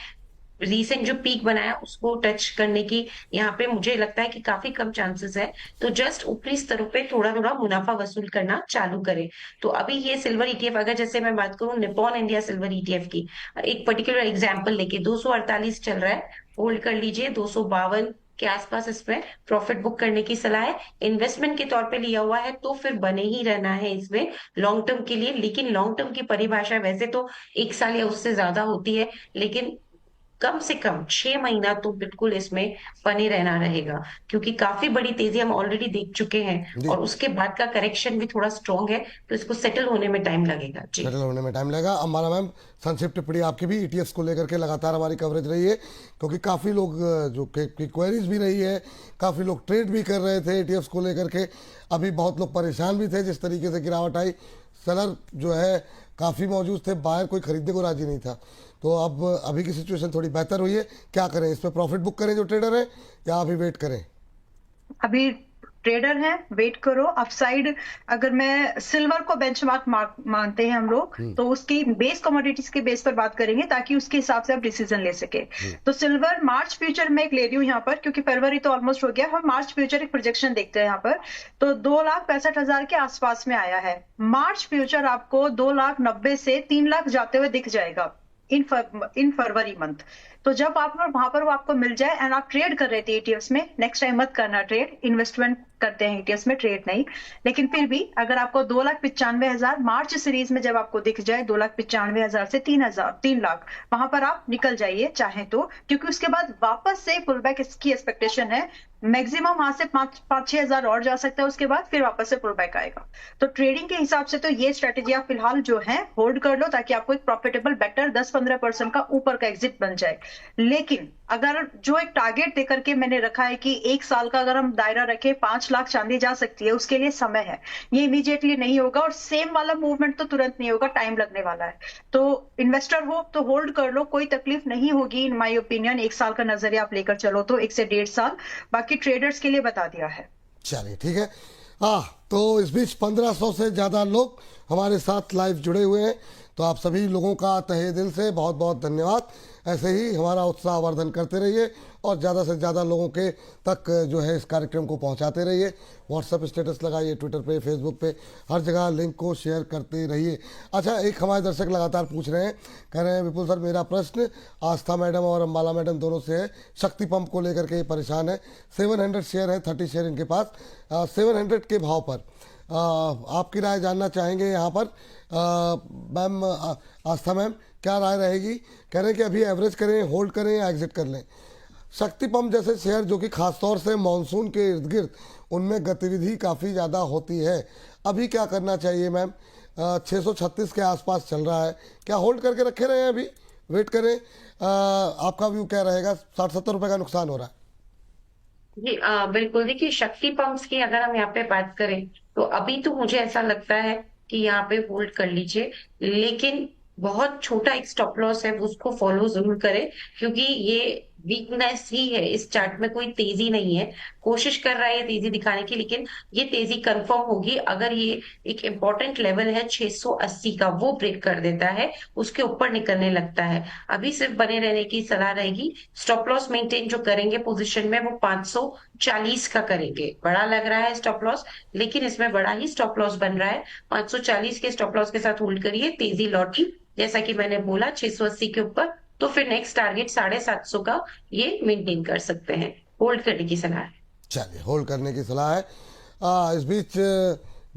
रीसेंट जो पीक बनाया उसको टच करने की यहाँ पे मुझे लगता है कि काफ़ी कम चांसेस है। तो जस्ट ऊपरी स्तरों पे थोड़ा-थोड़ा मुनाफ़ा वसूल करना चालू करें। तो अभी ये सिल्वर ईटीएफ, अगर जैसे मैं बात करूँ निप्पॉन इंडिया सिल्वर ईटीएफ की, एक पर्टिकुलर एग्ज़ाम्पल लेके 248 चल रहा है, होल्ड कर लीजिए। 252 के आस-पास इसमें प्रॉफिट बुक करने की सलाह है। इन्वेस्टमेंट के तौर पे लिया हुआ है तो फिर बने ही रहना है इसमें लॉन्ग टर्म के लिए। लेकिन लॉन्ग टर्म की परिभाषा वैसे तो 1 साल या उससे ज़्यादा होती है, लेकिन कम से कम 6 महीना तो बिल्कुल इसमें बने रहना रहेगा, क्योंकि काफ़ी बड़ी तेज़ी हम ऑलरेडी देख चुके हैं जी। और उसके बाद का करेक्शन भी थोड़ा स्ट्रॉन्ग है, तो इसको सेटल होने में टाइम लगेगा। जी। सेटल होने में टाइम लगेगा। अम्बाला मैम, संक्षिप्त टिप्पणी आपकी भी ईटीएफ को लेकर के लगातार हमारी कवरेज रही है, क्योंकि काफ़ी लोग जो की क्वेरीज भी रही है, काफ़ी लोग ट्रेड भी कर रहे थे ईटीएफ को लेकर के। अभी बहुत लोग परेशान भी थे जिस तरीके से गिरावट आई। सेलर जो है काफ़ी मौजूद थे, बाहर कोई खरीदने को राजी नहीं था। तो अब अभी की सिचुएशन थोड़ी बेहतर हुई है, क्या करें? इस पर प्रॉफिट बुक करें जो ट्रेडर है, या अभी वेट करें? अभी ट्रेडर है, वेट करो। अपसाइड अगर मैं सिल्वर को बेंचमार्क मानते हैं हम लोग, तो उसकी बेस कमोडिटीज के बेस पर बात करेंगे ताकि उसके हिसाब से आप डिसीजन ले सके। तो सिल्वर मार्च फ्यूचर में एक ले रही हूँ यहाँ पर, क्योंकि फरवरी तो ऑलमोस्ट हो गया। हम मार्च फ्यूचर एक प्रोजेक्शन देखते हैं यहाँ पर, तो 2,65,000 के आसपास में आया है। मार्च फ्यूचर आपको 2,90,000 से 3,00,000 जाते हुए दिख जाएगा इन फरवरी मंथ। तो जब आप वहां पर वो आपको मिल जाए एंड आप ट्रेड कर रहे थे ईटीएफ्स में, नेक्स्ट टाइम मत करना ट्रेड, इन्वेस्टमेंट करते हैं ईटीएफ्स में, ट्रेड नहीं। लेकिन फिर भी अगर आपको 2,95,000 मार्च सीरीज में जब आपको दिख जाए 2,95,000 से 3,00,000 वहां पर आप निकल जाइए चाहे तो, क्योंकि उसके बाद वापस से पुल बैक की एक्सपेक्टेशन है। मैक्सिमम वहां से 5-6 हजार और जा सकता है, उसके बाद फिर वापस से पुल बैक आएगा। तो ट्रेडिंग के हिसाब से तो ये स्ट्रेटेजी आप फिलहाल जो है होल्ड कर लो, ताकि आपको एक प्रॉफिटेबल बेटर 10-15% का ऊपर का एग्जिट बन जाए। लेकिन अगर जो एक टारगेट देकर के मैंने रखा है कि 1 साल का अगर हम दायरा रखें 5 लाख चांदी जा सकती है, उसके लिए समय है। ये इमीडिएटली नहीं होगा और सेम वाला मूवमेंट तो तुरंत नहीं होगा, टाइम लगने वाला है। तो इन्वेस्टर हो तो होल्ड कर लो, कोई तकलीफ नहीं होगी इन माय ओपिनियन। 1 साल का नजरिया आप लेकर चलो तो 1 से 1.5 साल, बाकी ट्रेडर्स के लिए बता दिया है। चलिए ठीक है। तो इस बीच 1500 से ज़्यादा लोग हमारे साथ लाइव जुड़े हुए हैं, तो आप सभी लोगों का तहे दिल से बहुत बहुत धन्यवाद। ऐसे ही हमारा उत्साह वर्धन करते रहिए और ज़्यादा से ज़्यादा लोगों के तक जो है इस कार्यक्रम को पहुंचाते रहिए। व्हाट्सएप स्टेटस लगाइए, ट्विटर पे, फेसबुक पे, हर जगह लिंक को शेयर करते रहिए। अच्छा, एक हमारे दर्शक लगातार पूछ रहे हैं, कह रहे हैं विपुल सर मेरा प्रश्न आस्था मैडम और अम्बाला मैडम दोनों से है। शक्ति पंप को लेकर के परेशान है, 700 शेयर है, 30 शेयर इनके पास। 700 के भाव पर आपकी राय जानना चाहेंगे यहाँ पर। मैम, आस्था मैम, क्या राय रहेगी? कह रहे हैं कि अभी एवरेज करें, होल्ड करें या एग्जिट कर लें? शक्ति पंप जैसे शेयर जो कि खासतौर से मानसून के इर्द गिर्द उनमें गतिविधि काफ़ी ज़्यादा होती है, अभी क्या करना चाहिए मैम? 636 के आसपास चल रहा है, क्या होल्ड करके रखे रहे हैं, अभी वेट करें? आपका व्यू क्या रहेगा? 60-70 रुपये का नुकसान हो रहा है। जी, बिल्कुल। देखिए, शक्ति पंप्स की अगर हम यहाँ पे बात करें, तो अभी तो मुझे ऐसा लगता है कि यहाँ पे होल्ड कर लीजिए, लेकिन बहुत छोटा एक स्टॉप लॉस है, उसको फॉलो जरूर करें, क्योंकि ये वीकनेस ही है, इस चार्ट में कोई तेजी नहीं है। कोशिश कर रहा है ये तेजी दिखाने की, लेकिन ये तेजी कंफर्म होगी अगर ये एक इम्पोर्टेंट लेवल है 680 का, वो ब्रेक कर देता है, उसके ऊपर निकलने लगता है। अभी सिर्फ बने रहने की सलाह रहेगी। स्टॉप लॉस मेंटेन जो करेंगे पोजीशन में, वो 540 का करेंगे। बड़ा लग रहा है स्टॉप लॉस, लेकिन इसमें बड़ा ही स्टॉप लॉस बन रहा है। 540 के स्टॉप लॉस के साथ होल्ड करिए। तेजी लौटी, जैसा कि मैंने बोला, 680 के ऊपर, तो फिर नेक्स्ट टारगेट 750 का ये मेंटेन कर सकते हैं। होल्ड करने की सलाह है। चलिए, होल्ड करने की सलाह है। इस बीच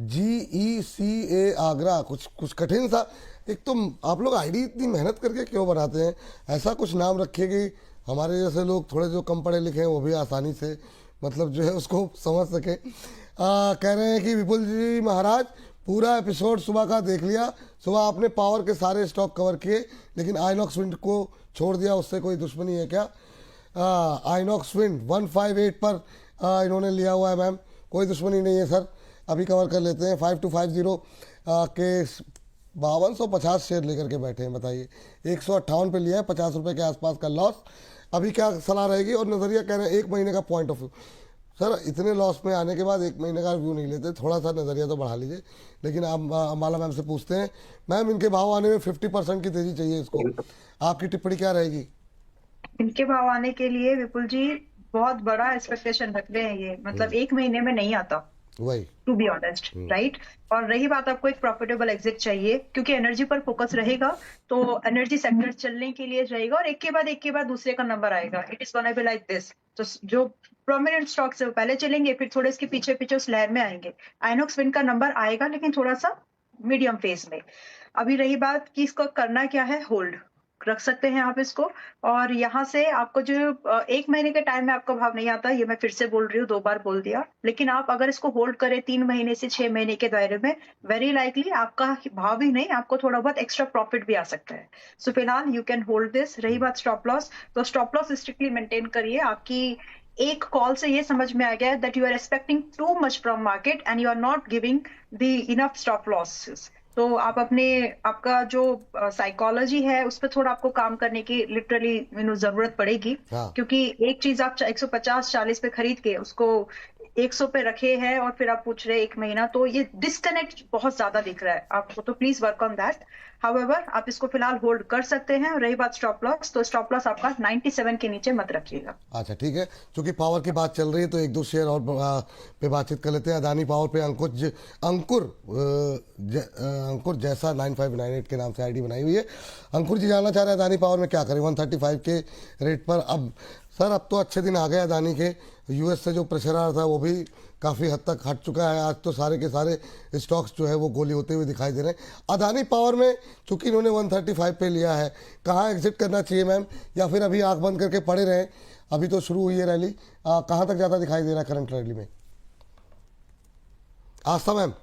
GECA आगरा, कुछ कठिन सा, एक तो आप लोग आईडी इतनी मेहनत करके क्यों बनाते हैं? ऐसा कुछ नाम रखिए कि हमारे जैसे लोग थोड़े जो कम पढ़े लिखे हैं वो भी आसानी से मतलब जो है उसको समझ सके। कह रहे हैं कि विपुल जी महाराज, पूरा एपिसोड सुबह का देख लिया, सुबह आपने पावर के सारे स्टॉक कवर किए, लेकिन आइनॉक्स विंड को छोड़ दिया, उससे कोई दुश्मनी है क्या? आइनॉक्स विंड 158 पर इन्होंने लिया हुआ है मैम, कोई दुश्मनी नहीं है सर। अभी कवर कर लेते हैं। 5250 के 5250 शेयर लेकर के बैठे हैं, बताइए। 158 पे लिया है, 50 रुपये के आसपास का लॉस। अभी क्या सलाह रहेगी और नज़रिया कह रहे हैं 1 महीने का पॉइंट ऑफ व्यू। सर इतने लॉस में आने के बाद 1 महीने का व्यू नहीं लेते, थोड़ा सा नज़रिया तो बढ़ा लीजिए। लेकिन आप अम्बाला मैम से पूछते हैं, मैम इनके भाव आने में 50% की तेज़ी चाहिए इसको, आपकी टिप्पणी क्या रहेगी? इनके भाव आने के लिए विपुल जी बहुत बड़ा एक्सपेक्टेशन रख रहे हैं ये, मतलब 1 महीने में नहीं आता, वही टू बी ऑनेस्ट, राइट। और रही बात आपको एक प्रॉफिटेबल एग्जिट चाहिए, क्योंकि एनर्जी पर फोकस रहेगा तो एनर्जी सेक्टर चलने के लिए रहेगा और एक के बाद दूसरे का नंबर आएगा। It is gonna be like this. तो जो प्रोमिनेंट स्टॉक्स है वो पहले चलेंगे, फिर थोड़े इसके पीछे पीछे उस लहर में आएंगे। आइनॉक्स विंड का नंबर आएगा लेकिन थोड़ा सा मीडियम फेज में। अभी रही बात कि इसको करना क्या है, होल्ड रख सकते हैं आप इसको। और यहाँ से आपको जो 1 महीने के टाइम में आपका भाव नहीं आता, ये मैं फिर से बोल रही हूँ, 2 बार बोल दिया, लेकिन आप अगर इसको होल्ड करें 3 महीने से 6 महीने के दायरे में, वेरी लाइकली आपका भाव ही नहीं, आपको थोड़ा बहुत एक्स्ट्रा प्रॉफिट भी आ सकता है। सो फिलहाल यू कैन होल्ड दिस। रही बात स्टॉप लॉस, तो स्टॉप लॉस स्ट्रिक्टली मेंटेन करिए। आपकी एक कॉल से ये समझ में आ गया that you are expecting too much from market and you are not giving the enough stop losses. तो आप आपका जो साइकोलॉजी है उस पर थोड़ा आपको काम करने की लिटरली जरूरत पड़ेगी। हाँ। क्योंकि एक चीज आप 150-40 पे खरीद के उसको 100 पे रखे हैं और फिर आप पूछ रहे 1 महीना, तो ये डिस्कनेक्ट बहुत ज्यादा दिख रहा है आपको, तो please work on that. However आप इसको फिलहाल होल्ड कर सकते हैं। रही बात स्टॉप लॉस, तो स्टॉप लॉस आपका 97 के नीचे मत रखिएगा। अच्छा ठीक है, क्योंकि पावर की बात चल रही है तो 1-2 शेयर और पे बातचीत कर लेते हैं। अदानी पावर पे अंकुर जैसा 9598 के नाम से आईडी बनाई हुई है। अंकुर जी जानना चाह रहे हैं अदानी पावर में क्या करें 135 के रेट पर। अब सर अब तो अच्छे दिन आ गए अदानी के, यूएस से जो प्रेशर आ रहा था वो भी काफ़ी हद तक हट चुका है। आज तो सारे के सारे स्टॉक्स जो है वो गोली होते हुए दिखाई दे रहे हैं। अदानी पावर में चूंकि इन्होंने 135 पे लिया है, कहाँ एग्जिट करना चाहिए मैम, या फिर अभी आंख बंद करके पड़े रहें? अभी तो शुरू हुई है रैली, कहाँ तक ज़्यादा दिखाई दे रहा है करंट रैली में? आस्था मैम।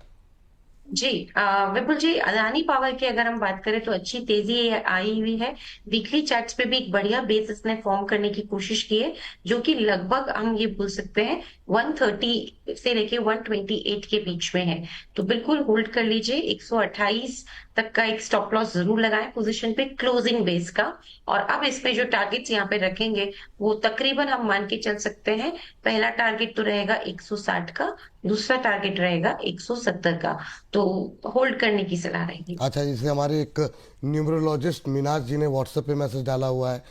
जी विपुल जी, अदानी पावर की अगर हम बात करें तो अच्छी तेजी आई हुई है। वीकली चार्ट्स पे भी एक बढ़िया बेस इसने फॉर्म करने की कोशिश की है, जो कि लगभग हम ये बोल सकते हैं 130 से लेके 128 के बीच में है। तो बिल्कुल होल्ड कर लीजिए। 128 तक का एक स्टॉप लॉस जरूर लगाएं पोजीशन पे क्लोजिंग बेस का। और अब इसमें जो टारगेट्स यहाँ पे रखेंगे वो तकरीबन हम मान के चल सकते हैं, पहला टारगेट तो रहेगा 160 का, दूसरा टारगेट रहेगा 170 का। तो होल्ड करने की सलाह रहेगी। अच्छा, जैसे हमारे एक न्यूमरोलॉजिस्ट मीनाज जी ने व्हाट्सएप पे मैसेज डाला हुआ है,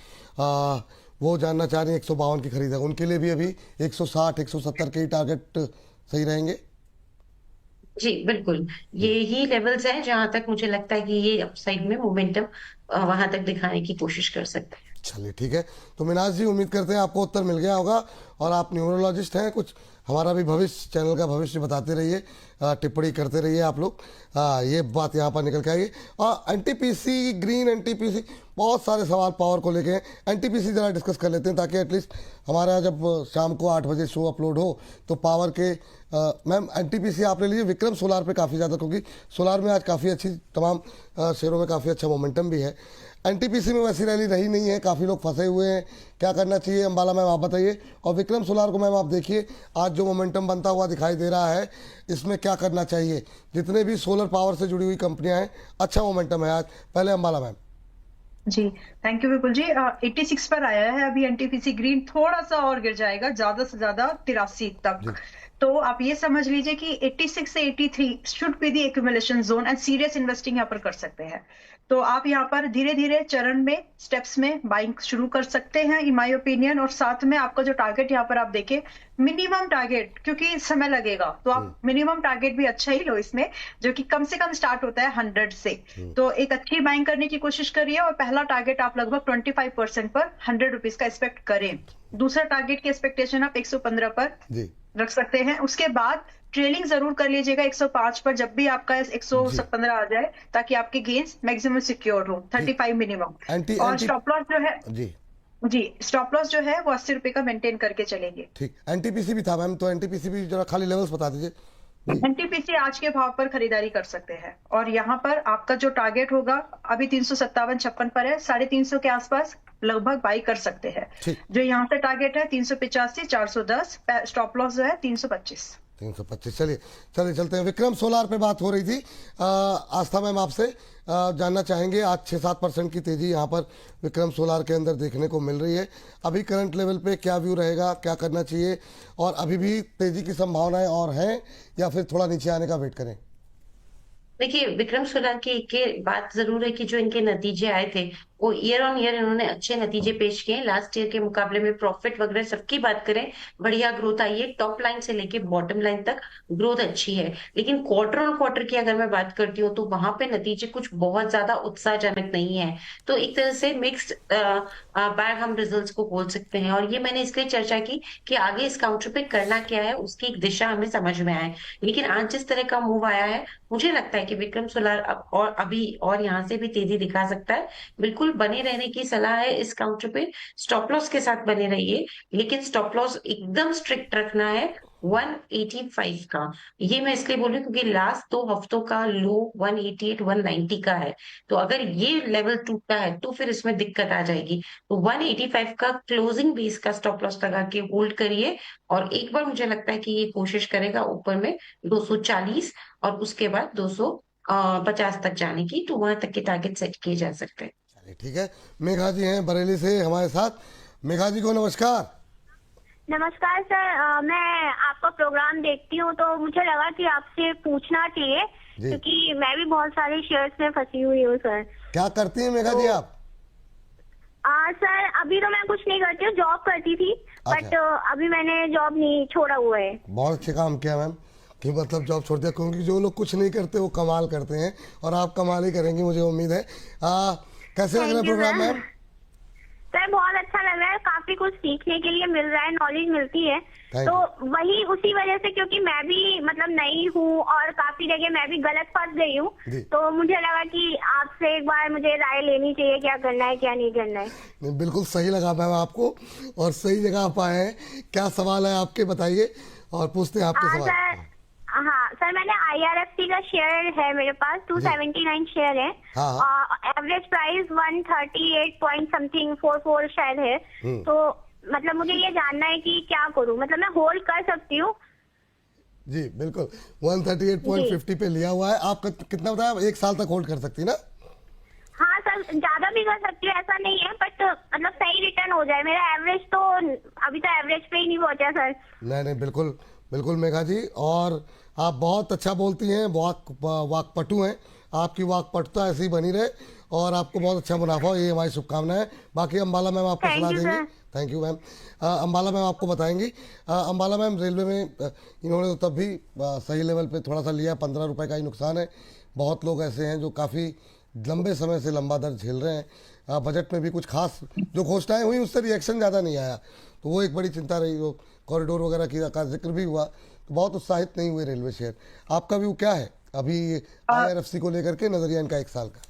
वो जानना चाह रही है 152 की खरीद है, उनके लिए भी अभी 160 170 के ही टारगेट सही रहेंगे? जी बिल्कुल, ये ही लेवल्स हैं जहां तक मुझे लगता है कि ये अपसाइड में मोमेंटम वहां तक दिखाने की कोशिश कर सकते हैं। चलिए ठीक है, तो मिनाज जी उम्मीद करते हैं आपको उत्तर मिल गया होगा। और आप न्यूमरोलॉजिस्ट हैं, कुछ हमारा भी भविष्य, चैनल का भविष्य बताते रहिए, टिप्पणी करते रहिए आप लोग। ये बात यहाँ पर निकल के आएगी। और एनटीपीसी, ग्रीन एनटीपीसी, बहुत सारे सवाल पावर को लेके हैं। एनटीपीसी ज़रा डिस्कस कर लेते हैं ताकि एटलीस्ट हमारा जब शाम को 8 बजे शो अपलोड हो तो पावर के मैम एनटीपीसी आप ले लीजिए। विक्रम सोलार पे काफ़ी ज़्यादा, क्योंकि सोलार में आज काफ़ी अच्छी, तमाम शेयरों में काफ़ी अच्छा मोमेंटम भी है। एनटीपीसी में वैसी रैली रही नहीं है, काफ़ी लोग फंसे हुए हैं, क्या करना चाहिए अंबाला मैम आप बताइए। और विक्रम सोलार को मैम आप देखिए, आज जो मोमेंटम बनता हुआ दिखाई दे रहा है, इसमें क्या करना चाहिए? जितने भी सोलर पावर से जुड़ी हुई कंपनियां हैं, अच्छा मोमेंटम है आज। पहले अंबाला मैम। जी थैंक यू विपुल जी। 86 पर आया है अभी एनटीपीसी ग्रीन, थोड़ा सा और गिर जाएगा, ज्यादा से ज्यादा 83 तक। तो आप ये समझ लीजिए कि 86 से 83 should be the accumulation zone and serious investing यहाँ पर कर सकते हैं। तो आप यहाँ पर धीरे धीरे चरण में, स्टेप्स में बाइंग शुरू कर सकते हैं इन माय ओपिनियन। और साथ में आपका जो टारगेट यहाँ पर आप देखें, मिनिमम टारगेट, क्योंकि समय लगेगा तो आप मिनिमम टारगेट भी अच्छा ही लो इसमें, जो कि कम से कम स्टार्ट होता है 100 से। तो एक अच्छी बाइंग करने की कोशिश करिए और पहला टारगेट आप लगभग 25% पर 100 रुपीज का एक्सपेक्ट करें। दूसरा टारगेट की एक्सपेक्टेशन आप 115 पर रख सकते हैं। उसके बाद ट्रेलिंग जरूर कर लीजिएगा 105 पर, जब भी आपका 115 आ जाए, ताकि आपके गेन्स मैक्सिमम सिक्योर हो, 35 मिनिमम। और स्टॉप लॉस जो है जी स्टॉप लॉस जो है वो 80 रुपए का मेंटेन करके चलेंगे। ठीक, एनटीपीसी भी था मैम, तो एनटीपीसी भी जरा खाली लेवल्स बता दीजिए। एनटीपीसी आज के भाव पर खरीदारी कर सकते हैं और यहाँ पर आपका जो टारगेट होगा अभी 357-56 पर है, 350 के आसपास लगभग बाई कर सकते हैं। जो यहाँ से टारगेट है 385, 410, स्टॉप लॉस जो है 325। 325। चलिए चलिए चलते हैं। विक्रम सोलार पे बात हो रही थी। आस्था मैम आपसे जानना चाहेंगे, आज 6-7% की तेजी यहाँ पर विक्रम सोलार के अंदर देखने को मिल रही है। अभी करंट लेवल पे क्या व्यू रहेगा, क्या करना चाहिए, और अभी भी तेजी की संभावनाएं और हैं या फिर थोड़ा नीचे आने का वेट करें? देखिए, विक्रम सोलार की एक बात जरूर है कि जो इनके नतीजे आए थे वो ईयर ऑन ईयर इन्होंने अच्छे नतीजे पेश किए। लास्ट ईयर के मुकाबले में प्रॉफिट वगैरह सबकी बात करें, बढ़िया ग्रोथ आई है। टॉप लाइन से लेके बॉटम लाइन तक ग्रोथ अच्छी है। लेकिन क्वार्टर ऑन क्वार्टर की अगर मैं बात करती हूँ तो वहां पे नतीजे कुछ बहुत ज्यादा उत्साहजनक नहीं है। तो एक तरह से मिक्स्ड बैग हम रिजल्ट्स को बोल सकते हैं। और ये मैंने इसलिए चर्चा की कि आगे इस काउंटर पे करना क्या है, उसकी एक दिशा हमें समझ में आए। लेकिन आज जिस तरह का मूव आया है, मुझे लगता है कि विक्रम सोलार अब और अभी और यहाँ से भी तेजी दिखा सकता है। बिल्कुल बने रहने की सलाह है इस काउंटर पे। स्टॉप लॉस के साथ बने रहिए, लेकिन स्टॉप लॉस एकदम स्ट्रिक्ट रखना है 185 का। ये मैं इसलिए बोल रही हूँ क्योंकि लास्ट 2 हफ्तों का लो 188 190 का है। तो अगर ये लेवल टूटता है तो फिर इसमें दिक्कत आ जाएगी। तो 185 का क्लोजिंग बेस का स्टॉप लॉस लगा के होल्ड करिए। और एक बार मुझे लगता है कि ये कोशिश करेगा ऊपर में 240 और उसके बाद 250 तक जाने की, तो वहां तक के टारगेट सेट किए जा सकते हैं। चलिए ठीक है। मेघा जी हैं बरेली से हमारे साथ। मेघा जी को नमस्कार। नमस्कार सर। मैं आपका प्रोग्राम देखती हूँ तो मुझे लगा कि आपसे पूछना चाहिए जी। क्योंकि मैं भी बहुत सारे शेयर्स में फंसी हुई हूँ सर। क्या करती हैं मेघा जी आप? सर अभी तो मैं कुछ नहीं करती हूँ, जॉब करती थी, बट अच्छा। अभी मैंने जॉब नहीं छोड़ा हुआ है। बहुत अच्छे काम किया मैम कि मतलब जॉब छोड़ दिया, क्योंकि जो लोग कुछ नहीं करते वो कमाल करते हैं, और आप कमाल ही करेंगी मुझे उम्मीद है। कैसे लग रहा है Thank you, programme sir। Ma'am? Sir बहुत अच्छा लग रहा है, काफी कुछ सीखने के लिए मिल रहा है, नॉलेज मिलती है। Thank तो वही उसी वजह से, क्योंकि मैं भी मतलब नई हूँ और काफी जगह मैं भी गलत फंस गई हूँ, जी। तो मुझे लगा कि आपसे एक बार मुझे राय लेनी चाहिए, क्या करना है क्या नहीं करना है। नहीं, बिल्कुल सही लगा मैम आपको, और सही जगह आप आए हैं। क्या सवाल है आपके, बताइए और पूछते हैं आपके सवाल। सर हाँ सर, मैंने IRFC का शेयर है मेरे पास, 279 शेयर है। हाँ। एवरेज प्राइस 138 पॉइंट समथिंग 44 शायद है। तो मतलब मुझे ये जानना है कि क्या करूं, मतलब मैं होल्ड कर सकती हूँ? जी बिल्कुल, 138.50 पे लिया हुआ है। आप कितना बताया, 1 साल तक होल्ड कर सकती ना? हाँ सर, ज्यादा भी कर सकती हूँ ऐसा नहीं है, बट मतलब सही रिटर्न हो जाए। मेरा एवरेज तो अभी तो एवरेज पे ही नहीं पहुंचा सर। नहीं नहीं, बिल्कुल बिल्कुल मेघा जी, और आप बहुत अच्छा बोलती हैं, वाकपटु हैं। आपकी वाकपटुता ऐसी ही बनी रहे और आपको बहुत अच्छा मुनाफा हो, ये हमारी शुभकामनाएं। बाकी अंबाला मैम आपको Thank सलाह you, देंगी। sir। Thank you ma'am. Ambala ma'am आपको बताएंगी। अंबाला मैम रेलवे में इन्होंने तो तब भी सही लेवल पे थोड़ा सा लिया, 15 रुपये का ही नुकसान है। बहुत लोग ऐसे हैं जो काफ़ी लंबे समय से लंबा दर झेल रहे हैं। बजट में भी कुछ खास जो घोषणाएं हुई उससे रिएक्शन ज़्यादा नहीं आया, तो वो एक बड़ी चिंता रही। जो कॉरिडोर वगैरह की का जिक्र भी हुआ, तो बहुत उत्साहित नहीं हुए रेलवे शेयर। आपका व्यू क्या है अभी IRFC को लेकर के, नजरिया इनका 1 साल का?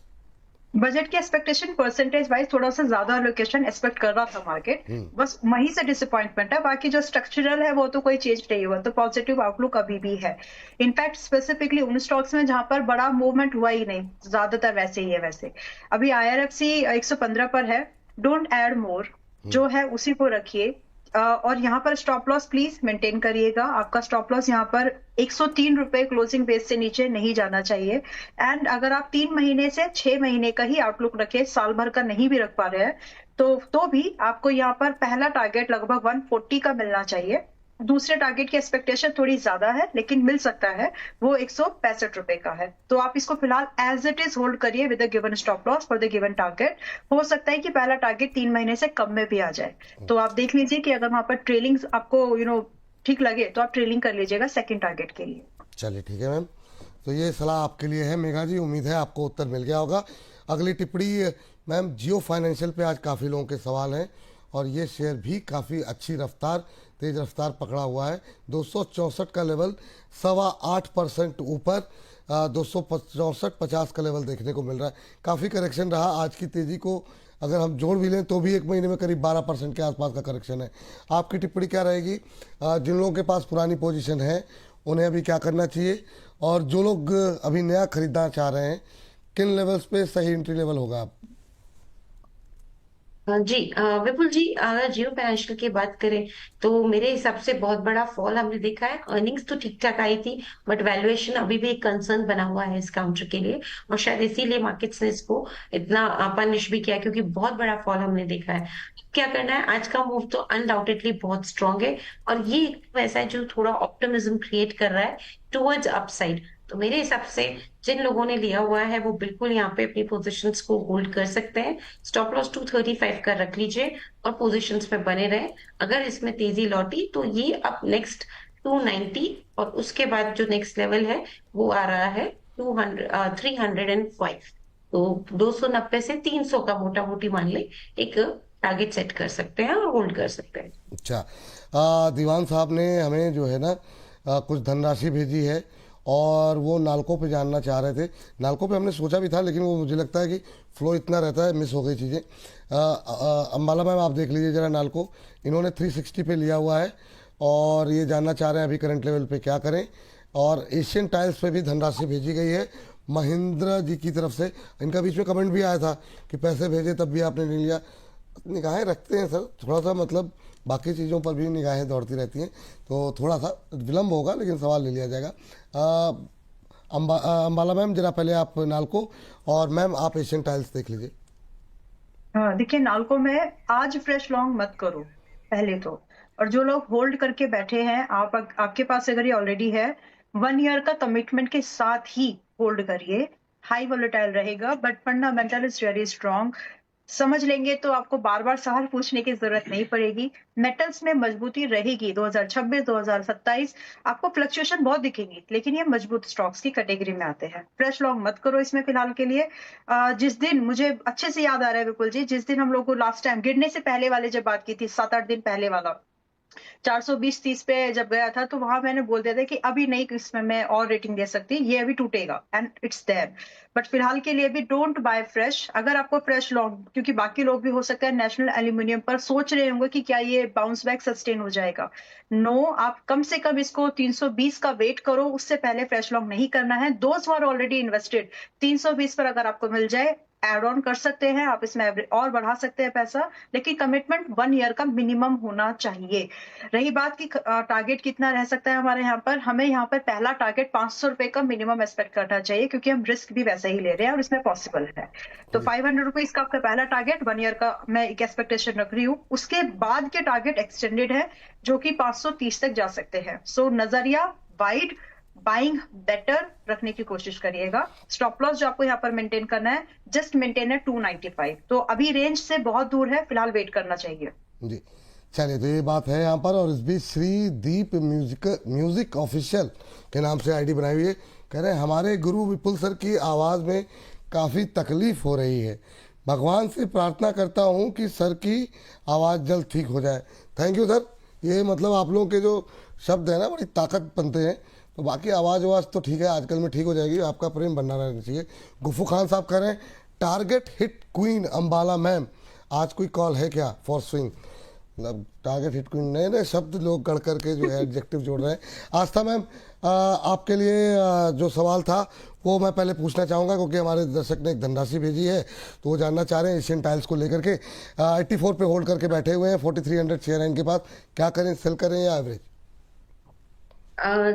बजट की एक्सपेक्टेशन परसेंटेज वाइज थोड़ा सा ज्यादा लोकेशन एक्सपेक्ट कर रहा था मार्केट, बस वहीं से डिसअपॉइंटमेंट है। बाकी जो स्ट्रक्चरल है वो तो कोई चेंज नहीं हुआ, तो पॉजिटिव आउटलुक अभी भी है। इनफैक्ट स्पेसिफिकली उन स्टॉक्स में जहां पर बड़ा मूवमेंट हुआ ही नहीं, ज्यादातर वैसे ही है। वैसे अभी IRFC 115 पर है, डोंट ऐड मोर, जो है उसी को रखिए। और यहाँ पर स्टॉप लॉस प्लीज मेंटेन करिएगा। आपका स्टॉप लॉस यहाँ पर 103 रुपए क्लोजिंग बेस से नीचे नहीं जाना चाहिए। एंड अगर आप 3 महीने से 6 महीने का ही आउटलुक रखे, साल भर का नहीं भी रख पा रहे हैं, तो भी आपको यहाँ पर पहला टारगेट लगभग 140 का मिलना चाहिए। दूसरे टारगेट की एक्सपेक्टेशन थोड़ी ज्यादा है, लेकिन मिल सकता है, वो 165 रुपए का है। तो आप इसको फिलहाल एज इट इज होल्ड करिए with the given stop loss for the given target. हो सकता है कि पहला टारगेट 3 महीने से कम में भी आ जाए, तो आप देख लीजिए कि अगर वहां पर ट्रेलिंग आपको ठीक लगे तो आप ट्रेलिंग कर लीजिएगा सेकंड टारगेट के लिए। चलिए ठीक है मैम, तो ये सलाह आपके लिए है मेघा जी। उम्मीद है आपको उत्तर मिल गया होगा। अगली टिप्पणी मैम, जियो फाइनेंशियल पे आज काफ़ी लोगों के सवाल हैं, और ये शेयर भी काफ़ी अच्छी रफ्तार, तेज रफ्तार पकड़ा हुआ है। 264 का लेवल 8.25% ऊपर 264.50 का लेवल देखने को मिल रहा है। काफ़ी करेक्शन रहा। आज की तेज़ी को अगर हम जोड़ भी लें तो भी 1 महीने में करीब 12% के आसपास का करेक्शन है। आपकी टिप्पणी क्या रहेगी? जिन लोगों के पास पुरानी पोजीशन है उन्हें अभी क्या करना चाहिए, और जो लोग अभी नया खरीदना चाह रहे हैं किन लेवल्स पे सही एंट्री लेवल होगा? आप? सर, जी विपुल जी, अगर जियो फाइनेंशियल की बात करें तो मेरे हिसाब से बहुत बड़ा फॉल हमने देखा है। अर्निंग्स तो ठीक ठाक आई थी, बट वैल्यूएशन अभी भी एक कंसर्न बना हुआ है इस काउंटर के लिए, और शायद इसीलिए मार्केट्स ने इसको इतना पनिश भी किया, क्योंकि बहुत बड़ा फॉल हमने देखा है। क्या करना है, आज का मूव तो अनडाउटेडली बहुत स्ट्रांग है, और ये एक ऐसा है जो थोड़ा ऑप्टिमिज्म क्रिएट कर रहा है टुवर्ड्स अपसाइड। तो मेरे हिसाब से जिन लोगों ने लिया हुआ है वो बिल्कुल यहाँ पे अपनी पोजीशंस को होल्ड कर सकते हैं। स्टॉप लॉस 235 का रख लीजिए और पोजीशंस पे बने रहे। अगर इसमें तेजी लौटी तो ये अब नेक्स्ट 290, और उसके बाद जो नेक्स्ट लेवल है वो आ रहा है 305। तो 290 से 300 का मोटा मोटी मान ले एक टारगेट सेट कर सकते हैं और होल्ड कर सकते हैं। अच्छा, दीवान साहब ने हमें जो है ना कुछ धनराशि भेजी है और वो नालको पे जानना चाह रहे थे। नालको पे हमने सोचा भी था, लेकिन वो मुझे लगता है कि फ्लो इतना रहता है, मिस हो गई चीज़ें। अम्बाला मैम आप देख लीजिए ज़रा नालको, इन्होंने 360 पे लिया हुआ है और ये जानना चाह रहे हैं अभी करंट लेवल पे क्या करें। और एशियन टाइल्स पे भी धनराशि भेजी गई है महेंद्र जी की तरफ से। इनका बीच में कमेंट भी आया था कि पैसे भेजे तब भी आपने नहीं लिया। निगाहें रखते हैं सर, थोड़ा सा मतलब बाकी चीज़ों पर भी निगाहें दौड़ती रहती हैं, तो थोड़ा सा विलम्ब होगा लेकिन सवाल ले लिया जाएगा। अम्बाला मैम जरा पहले आप नालको, और मैम आप एशियन टाइल्स देख लीजिए। हाँ, देखिए नालको में आज फ्रेश लॉन्ग मत करो पहले तो। और जो लोग होल्ड करके बैठे हैं, आपके पास अगर ये ऑलरेडी है, 1 ईयर का कमिटमेंट के साथ ही होल्ड करिए। हाई वोलेटाइल रहेगा but fundamental is very strong. समझ लेंगे तो आपको बार बार सवाल पूछने की जरूरत नहीं पड़ेगी। मेटल्स में मजबूती रहेगी। 2026 2027 आपको फ्लक्चुएशन बहुत दिखेंगी, लेकिन ये मजबूत स्टॉक्स की कैटेगरी में आते हैं। फ्रेश लॉन्ग मत करो इसमें फिलहाल के लिए। जिस दिन मुझे अच्छे से याद आ रहा है विपुल जी, जिस दिन हम लोग को लास्ट टाइम गिरने से पहले वाले जब बात की थी, 7-8 दिन पहले वाला, 420-30 पे जब गया था, तो वहां मैंने बोल दिया था कि अभी नहीं, इसमें मैं और रेटिंग दे सकती, ये अभी टूटेगा एंड इट्स देयर। बट फिलहाल के लिए भी डोंट बाय फ्रेश। अगर आपको फ्रेश लॉन्ग, क्योंकि बाकी लोग भी हो सकता है नेशनल एल्यूमिनियम पर सोच रहे होंगे कि क्या ये बाउंस बैक सस्टेन हो जाएगा। नो, आप कम से कम इसको 320 का वेट करो, उससे पहले फ्रेश लॉन्ग नहीं करना है। दोज आर ऑलरेडी इन्वेस्टेड 320 पर अगर आपको मिल जाए, एड ऑन कर सकते हैं आप, इसमें और बढ़ा सकते हैं पैसा, लेकिन कमिटमेंट 1 ईयर का मिनिमम होना चाहिए। रही बात की टारगेट कितना रह सकता है हमारे यहाँ पर, हमें यहाँ पर पहला टारगेट 500 रुपए का मिनिमम एक्सपेक्ट करना चाहिए, क्योंकि हम रिस्क भी वैसे ही ले रहे हैं और इसमें पॉसिबल है। तो 500 रुपीज का आपका पहला टारगेट, 1 ईयर का मैं एक एक्सपेक्टेशन रख रही हूँ। उसके बाद के टारगेट एक्सटेंडेड है जो कि 530 तक जा सकते हैं। सो नजरिया वाइड, बाइंग बेटर रखने की कोशिश करिएगा। स्टॉप लॉस जो आपको यहाँ पर मेंटेन करना है, जस्ट मेंटेन है 295। तो अभी रेंज से बहुत दूर है, फिलहाल वेट करना चाहिए जी। चलिए, तो ये बात है यहाँ पर। और इस बीच श्री दीप म्यूजिक ऑफिशियल के नाम से आईडी बनाई हुई है, कह रहे हैं हमारे गुरु विपुल सर की आवाज़ में काफ़ी तकलीफ हो रही है, भगवान से प्रार्थना करता हूँ कि सर की आवाज़ जल्द ठीक हो जाए। Thank you sir. ये मतलब आप लोगों के जो शब्द हैं ना, बड़ी ताकत बनते हैं। तो बाकी आवाज़ तो ठीक है, आजकल में ठीक हो जाएगी, आपका प्रेम बनना रहना चाहिए। गुफ्फू खान साहब कह रहे हैं target hit queen Ambala ma'am, आज कोई कॉल है क्या फॉर स्विंग? मतलब टारगेट हिट क्वीन, नए नए शब्द लोग गढ़ करके जो है एडजेक्टिव जोड़ रहे हैं। आस्था मैम, आपके लिए जो सवाल था वो मैं पहले पूछना चाहूँगा, क्योंकि हमारे दर्शक ने एक धनराशि भेजी है, तो वो जानना चाह रहे हैं एशियन टाइल्स को लेकर के। 84 पे होल्ड करके बैठे हुए हैं, 4300 शेयर है इनके पास, क्या करें, सेल करें या एवरेज?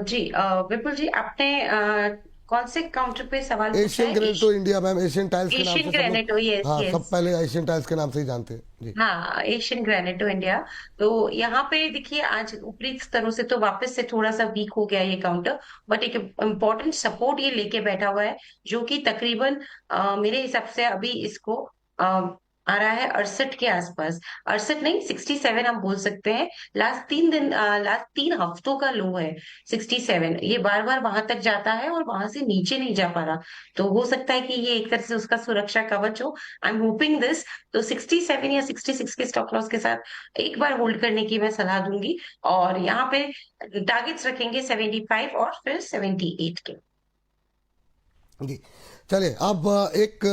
जी विपुल जी, आपने कौन से काउंटर पे सवाल पूछा एशियन है? Granato India ma'am, Asian tiles के नाम एशियन से सब लोग, ग्रेनेटो, यस हाँ सब यस। पहले एशियन टाइल्स के नाम से ही जानते हैं जी। हाँ, एशियन ग्रेनेटो इंडिया। तो यहाँ पे देखिए, आज ऊपरी स्तरों से तो वापस से थोड़ा सा वीक हो गया ये काउंटर, बट एक इम्पोर्टेंट सपोर्ट ये लेके बैठा हुआ है, जो कि तकरीबन मेरे हिसाब से अभी इसको आ रहा है 68 के आसपास। 68 नहीं, 67 हम बोल सकते हैं। लास्ट 3 हफ्तों का लो है 67। ये बार बार वहां तक जाता है और वहां से नीचे नहीं जा पा रहा, तो हो सकता है कि ये एक तरह से उसका सुरक्षा कवच हो। I am hoping this. तो 67 या 66 के स्टॉप लॉस के साथ एक बार होल्ड करने की मैं सलाह दूंगी, और यहाँ पे टारगेट्स रखेंगे 75 और फिर 78 के। जी। चलिए, अब एक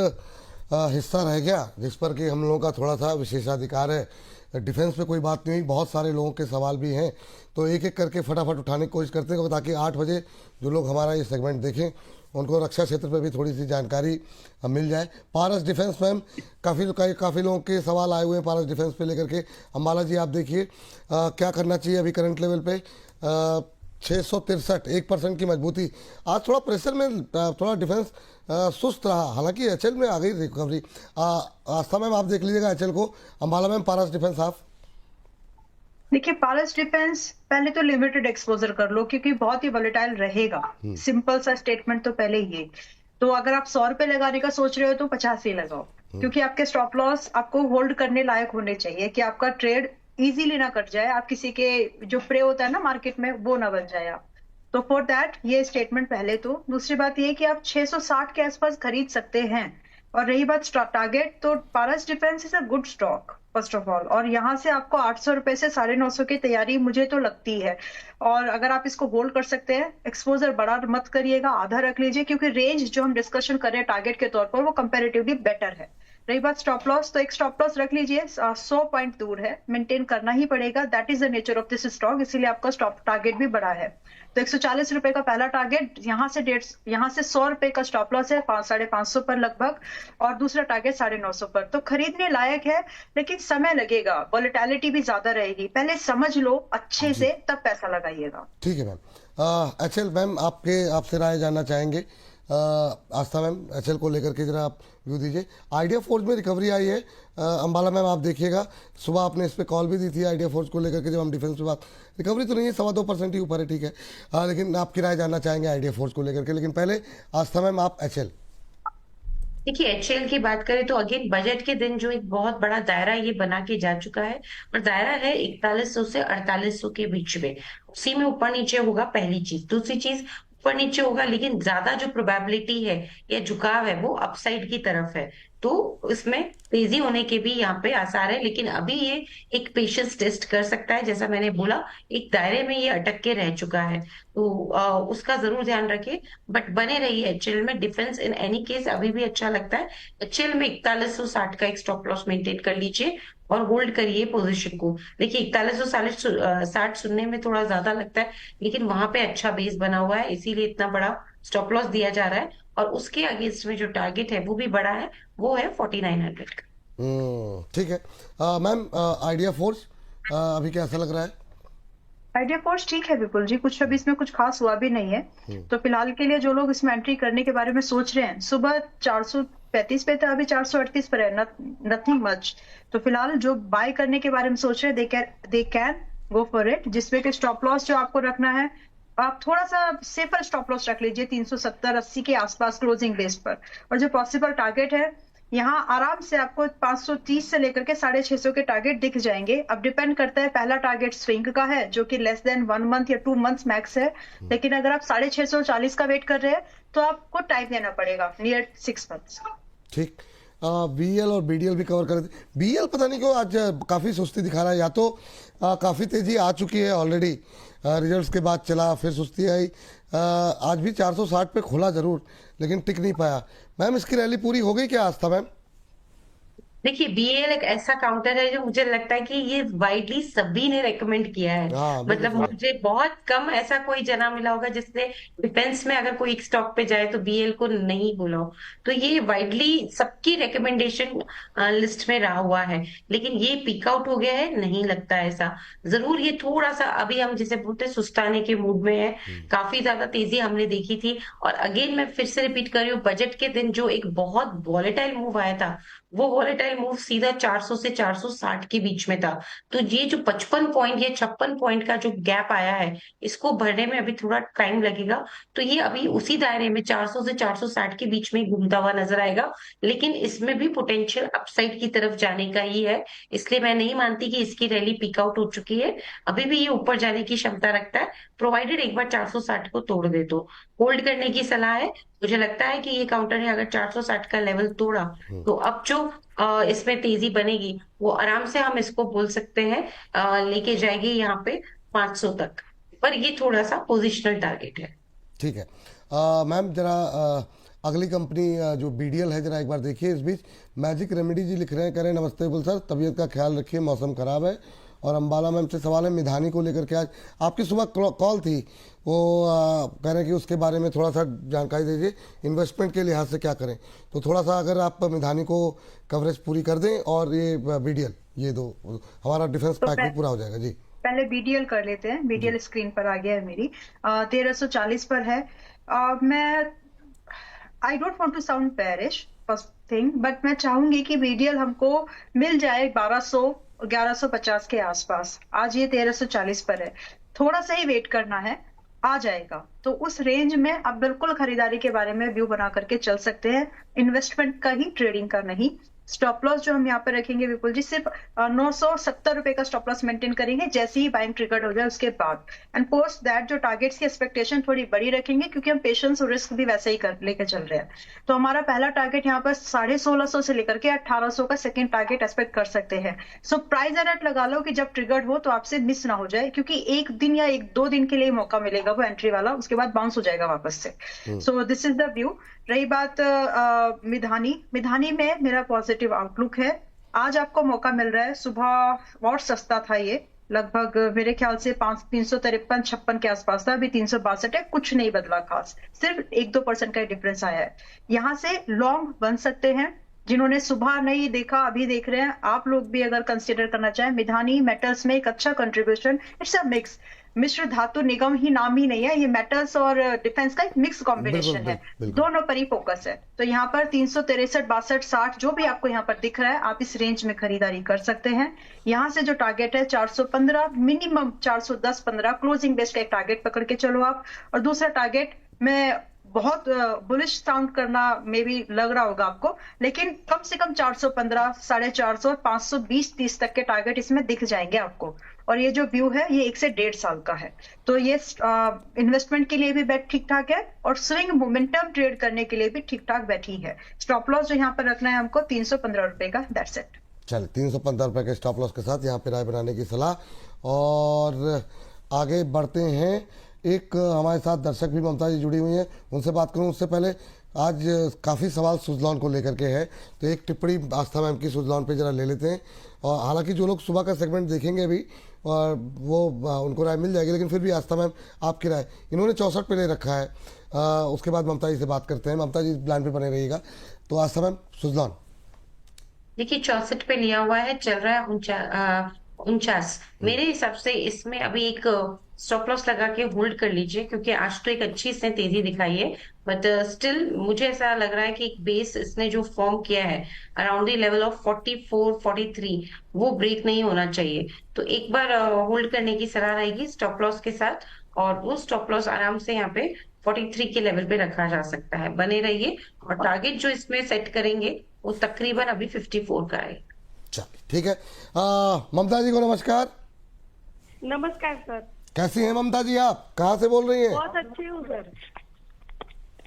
हिस्सा रह गया जिस पर कि हम लोगों का थोड़ा सा विशेषाधिकार है। डिफेंस पे कोई बात नहीं, बहुत सारे लोगों के सवाल भी हैं, तो एक एक करके फटाफट उठाने की कोशिश करते हैं ताकि 8 बजे जो लोग हमारा ये सेगमेंट देखें उनको रक्षा क्षेत्र पे भी थोड़ी सी जानकारी मिल जाए। पारस डिफेंस मैम, काफ़ी लोगों के सवाल आए हुए हैं पारस डिफेंस पे लेकर के। अम्बाला जी आप देखिए क्या करना चाहिए अभी करंट लेवल पे। 663 1% की मजबूती। आज थोड़ा प्रेशर में थोड़ा डिफेंस सुस्त रहा, हालांकि एचएल में आ गई रिकवरी। आस्था मैम आप देख लीजिएगा एचएल को। अम्बाला मैम पारस डिफेंस आप देखिए, पारस डिफेंस पहले तो लिमिटेड एक्सपोजर कर लो क्योंकि बहुत ही वोलेटाइल रहेगा। सिंपल सा स्टेटमेंट तो पहले ही है। तो अगर आप 100 रुपए लगाने का सोच रहे हो तो 50 ही लगाओ, क्योंकि आपके स्टॉप लॉस आपको होल्ड करने लायक होने चाहिए कि आपका ट्रेड इजीली ना कट जाए, आप किसी के जो प्रे होता है ना मार्केट में वो ना बन जाए आप। तो फॉर दैट ये स्टेटमेंट पहले। तो दूसरी बात ये कि आप 660 के आसपास खरीद सकते हैं। और रही बात टारगेट, तो Paras defence is a good stock first of all, और यहाँ से आपको 800 रुपए से 950 की तैयारी मुझे तो लगती है। और अगर आप इसको होल्ड कर सकते हैं, एक्सपोजर बड़ा मत करिएगा, आधा रख लीजिए, क्योंकि रेंज जो हम डिस्कशन कर रहे हैं टारगेट के तौर पर वो कंपेरेटिवली बेटर है। रही बात स्टॉप लॉस, तो एक स्टॉप लॉस रख लीजिए, 100 पॉइंट दूर है, मेंटेन करना ही पड़ेगा। That is the nature of this stock, इसीलिए आपका स्टॉप टारगेट भी बड़ा है। तो 140 रुपए का पहला टारगेट, यहाँ से 100 रुपए का स्टॉप लॉस है 550 पर लगभग, और दूसरा टारगेट 950 पर। तो खरीदने लायक है, लेकिन समय लगेगा, वॉलेटिलिटी भी ज्यादा रहेगी। पहले समझ लो अच्छे से, तब पैसा लगाइएगा। ठीक है मैम। एचएल मैम आपसे राय जानना चाहेंगे। आस्था मैम एचएल को लेकर के जरा आप व्यू दीजिए। आइडिया फोर्स में रिकवरी आई है। अम्बाला मैम आप देखिएगा, सुबह आपने इस पर कॉल भी दी थी आइडिया फोर्स को लेकर के, जब हम डिफेंस पे बात, रिकवरी तो नहीं है, 2.25% ही ऊपर है, ठीक है। लेकिन आपकी राय जानना चाहेंगे आइडिया फोर्स को लेकर के। लेकिन पहले आस्था मैम आप एचएल। देखिए, एचएल की बात करें तो अगेन बजट के दिन जो एक बहुत बड़ा दायरा ये बना के जा चुका है, और दायरा है 4100 से 4800 के बीच में। उसी में ऊपर नीचे होगा, पहली चीज। दूसरी चीज, ऊपर नीचे होगा, लेकिन ज्यादा जो प्रोबेबिलिटी है या झुकाव है वो अपसाइड की तरफ है। तो इसमें तेजी होने के भी यहाँ पे आसार है, लेकिन अभी ये एक पेशेंस टेस्ट कर सकता है। जैसा मैंने बोला, एक दायरे में ये अटक के रह चुका है, तो उसका जरूर ध्यान रखिए। बट बने रहिए एचएल में। डिफेंस इन एनी केस अभी भी अच्छा लगता है। एचएल में 4160 का एक स्टॉप लॉस मेंटेन कर लीजिए और होल्ड करिए पोजीशन को। देखिए, 4160 सुनने में थोड़ा ज्यादा लगता है, लेकिन वहां पे अच्छा बेस बना हुआ है, इसीलिए इतना बड़ा स्टॉप लॉस दिया जा रहा है। और उसके अगेंस्ट में जो टारगेट है वो भी बड़ा है, वो है 4900 का। ठीक है मैम। आइडिया फोर्स अभी कैसा लग रहा है? आइडिया फोर्स ठीक है विपुल जी, कुछ अभी इसमें कुछ खास हुआ भी नहीं है। तो फिलहाल के लिए जो लोग इसमें एंट्री करने के बारे में सोच रहे हैं, सुबह 435 पे था, अभी 438 पर है, नथिंग मच। तो फिलहाल जो बाय करने के बारे में सोच रहे हैं, they can go for it. जिसमें कि स्टॉप लॉस जो आपको रखना है, आप थोड़ा सा सेफर स्टॉप लॉस रख लीजिए 370-80 के आसपास क्लोजिंग बेस पर। और जो पॉसिबल टारगेट है, यहाँ आराम से आपको 530 से लेकर के 650 के टारगेट दिख जाएंगे। अब डिपेंड करता है, पहला टारगेट स्विंग का है जो कि लेस देन 1 मंथ या 2 मंथ्स मैक्स है। लेकिन अगर आप 650-40 का वेट कर रहे हैं तो आपको टाइम देना पड़ेगा, नियर 6 मंथ्स। ठीक। बीएल और बीडीएल भी कवर कर देते। बीएल पता नहीं क्यों आज काफ़ी सुस्ती दिखा रहा है, या तो काफ़ी तेज़ी आ चुकी है ऑलरेडी, रिजल्ट्स के बाद चला, फिर सुस्ती आई। आज भी 460 पे खुला जरूर, लेकिन टिक नहीं पाया। मैम इसकी रैली पूरी हो गई क्या आस्था मैम? देखिए, बीएल एक ऐसा काउंटर है जो मुझे लगता है कि ये वाइडली सभी ने रेकमेंड किया है। मतलब मुझे बहुत कम ऐसा कोई जना मिला होगा जिसने डिफेंस में अगर कोई एक स्टॉक पे जाए तो बीएल को नहीं बोला हो। तो ये वाइडली सबकी रिकमेंडेशन लिस्ट में रहा हुआ है, लेकिन ये पीक आउट हो गया है, नहीं लगता ऐसा। जरूर ये थोड़ा सा अभी हम जिसे बोलते हैं सुस्ताने के मूड में है। काफी ज्यादा तेजी हमने देखी थी, और अगेन मैं फिर से रिपीट कर रही हूँ, बजट के दिन जो एक बहुत वॉलेटाइल मूव आया था, वो वॉलेटाइल मूव सीधा 400 से 460 के बीच में था। तो ये जो 55 पॉइंट या 56 पॉइंट का जो गैप आया है, इसको भरने में अभी थोड़ा टाइम लगेगा। तो ये अभी उसी दायरे में 400 से 460 के बीच में घूमता हुआ नजर आएगा, लेकिन इसमें भी पोटेंशियल अपसाइड की तरफ जाने का ही है। इसलिए मैं नहीं मानती कि इसकी रैली पिक आउट हो चुकी है। अभी भी ये ऊपर जाने की क्षमता रखता है, प्रोवाइडेड एक बार 460 को तोड़ दे तो। होल्ड करने की सलाह है। मुझे लगता है कि ये काउंटर ने अगर 460 का लेवल तोड़ा, तो अब जो इसमें तेजी बनेगी वो आराम से हम इसको बोल सकते हैं लेके जाएगी यहाँ पे 500 तक। पर ये थोड़ा सा पोजिशनल टारगेट है। ठीक है मैम, जरा अगली कंपनी जो BDL है, जरा एक बार देखिए। इस बीच मैजिक रेमेडी जी लिख रहे हैं, कह रहे हैं नमस्ते विपुल सर, तबीयत का ख्याल रखिए, मौसम खराब है। और अम्बाला मैम से सवाल है मिधानी को लेकर के, आज आपकी सुबह कॉल थी, वो कह रहे हैं कि उसके बारे में थोड़ा सा जानकारी दीजिए, इन्वेस्टमेंट के लिहाज से क्या करें। तो थोड़ा सा अगर आप मिधानी को कवरेज पूरी कर दें और ये BDL, ये दो, हमारा डिफेंस पैक भी पूरा हो जाएगा जी। पहले BDL कर लेते हैं। BDL स्क्रीन पर आ गया है मेरी, 1340 पर है। मैं I don't want to sound bearish first thing, but मैं चाहूंगी कि BDL हमको मिल जाए 1200 1150 के आसपास। आज ये 1340 पर है, थोड़ा सा ही वेट करना है, आ जाएगा। तो उस रेंज में आप बिल्कुल खरीदारी के बारे में व्यू बना करके चल सकते हैं, इन्वेस्टमेंट का ही, ट्रेडिंग का नहीं। स्टॉप लॉस जो हम यहाँ पे रखेंगे विपुल जी, सिर्फ 970 रुपए का स्टॉप लॉस मेंटेन करेंगे जैसे ही बाइंग ट्रिगर हो जाए उसके बाद। एंड पोस्ट दैट जो टारगेट्स की एक्सपेक्टेशन थोड़ी बड़ी रखेंगे, क्योंकि हम पेशेंस और रिस्क भी वैसे ही लेके चल रहे हैं। तो हमारा पहला टारगेट यहाँ पर 1650 से लेकर के 1800 का सेकंड टारगेट एक्सपेक्ट कर सकते हैं। सो प्राइस अलर्ट लगा लो कि जब ट्रिगर्ड हो तो आपसे मिस ना हो जाए, क्योंकि एक दिन या 1-2 दिन के लिए मौका मिलेगा वो एंट्री वाला, उसके बाद बाउंस हो जाएगा वापस से। So this is the view. रही बात मिधानी में मेरा पॉजिटिव आउटलुक है। आज आपको मौका मिल रहा है, सुबह और सस्ता था ये, लगभग मेरे ख्याल से 353-56 के आसपास था, अभी 362 है। कुछ नहीं बदला खास, सिर्फ 1-2% का डिफरेंस आया है। यहाँ से लॉन्ग बन सकते हैं, जिन्होंने सुबह नहीं देखा अभी देख रहे हैं, आप लोग भी अगर कंसीडर करना चाहें। मिधानी मेटल्स में एक अच्छा कंट्रीब्यूशन, इट्स अ मिक्स, मिश्र धातु निगम ही नाम ही नहीं है, ये मेटल्स और डिफेंस का एक मिक्स कॉम्बिनेशन है, दोनों पर ही फोकस है। तो यहाँ पर 363, 62, 60 जो भी आपको यहाँ पर दिख रहा है, आप इस रेंज में खरीदारी कर सकते हैं। यहाँ से जो टारगेट है 415, मिनिमम 410-15 क्लोजिंग बेस्ड का एक टारगेट पकड़ के चलो आप। और दूसरा टारगेट, मैं बहुत बुलिश साउंड करना मे भी लग रहा होगा आपको, लेकिन कम से कम 415, 450, 520-30 तक के टारगेट इसमें दिख जाएंगे आपको। और ये जो व्यू है ये 1 से 1.5 साल का है, तो ये इन्वेस्टमेंट के लिए भी बेट ठीक ठाक है और स्विंग मोमेंटम ट्रेड करने के लिए भी ठीक ठाक बैठी है। स्टॉप लॉस जो यहाँ पर रखना है हमको 315 रुपए का, दैट्स इट। चलिए 315 रुपए के स्टॉप लॉस के साथ यहाँ पे राय बनाने की सलाह। और आगे बढ़ते हैं, एक हमारे साथ दर्शक भी ममता जी जुड़ी हुई हैं, उनसे बात करूं। उससे पहले आज काफ़ी सवाल सुजलॉन को लेकर के है, तो एक टिप्पणी आस्था मैम की सुजलॉन पे जरा ले लेते हैं। और हालांकि जो लोग सुबह का सेगमेंट देखेंगे अभी, और वो उनको राय मिल जाएगी, लेकिन फिर भी आस्था मैम आपकी राय। इन्होंने 64 पे ले रखा है, उसके बाद ममता जी से बात करते हैं। ममता जी प्लान पे बने रहिएगा। तो आस्था मैम, सुजलॉन देखिए 64 पे लिया हुआ है, चल रहा है 49। मेरे हिसाब से इसमें अभी एक स्टॉप लॉस लगा के होल्ड कर लीजिए, क्योंकि आज तो एक अच्छी इसने तेजी दिखाई है, बट स्टिल मुझे ऐसा लग रहा है कि एक बेस इसने जो फॉर्म किया है अराउंड द लेवल ऑफ 44, 43, वो ब्रेक नहीं होना चाहिए। तो एक बार होल्ड करने की सलाह रहेगी स्टॉप लॉस के साथ, और वो स्टॉप लॉस आराम से यहाँ पे 43 के लेवल पे रखा जा सकता है। बने रहिए, और टारगेट जो इसमें सेट करेंगे वो तकरीबन अभी 54 का है। चलिए ठीक है। ममता जी को नमस्कार। नमस्कार सर। कैसी हैं ममता जी आप? कहाँ से बोल रही हैं? बहुत अच्छी हूँ सर।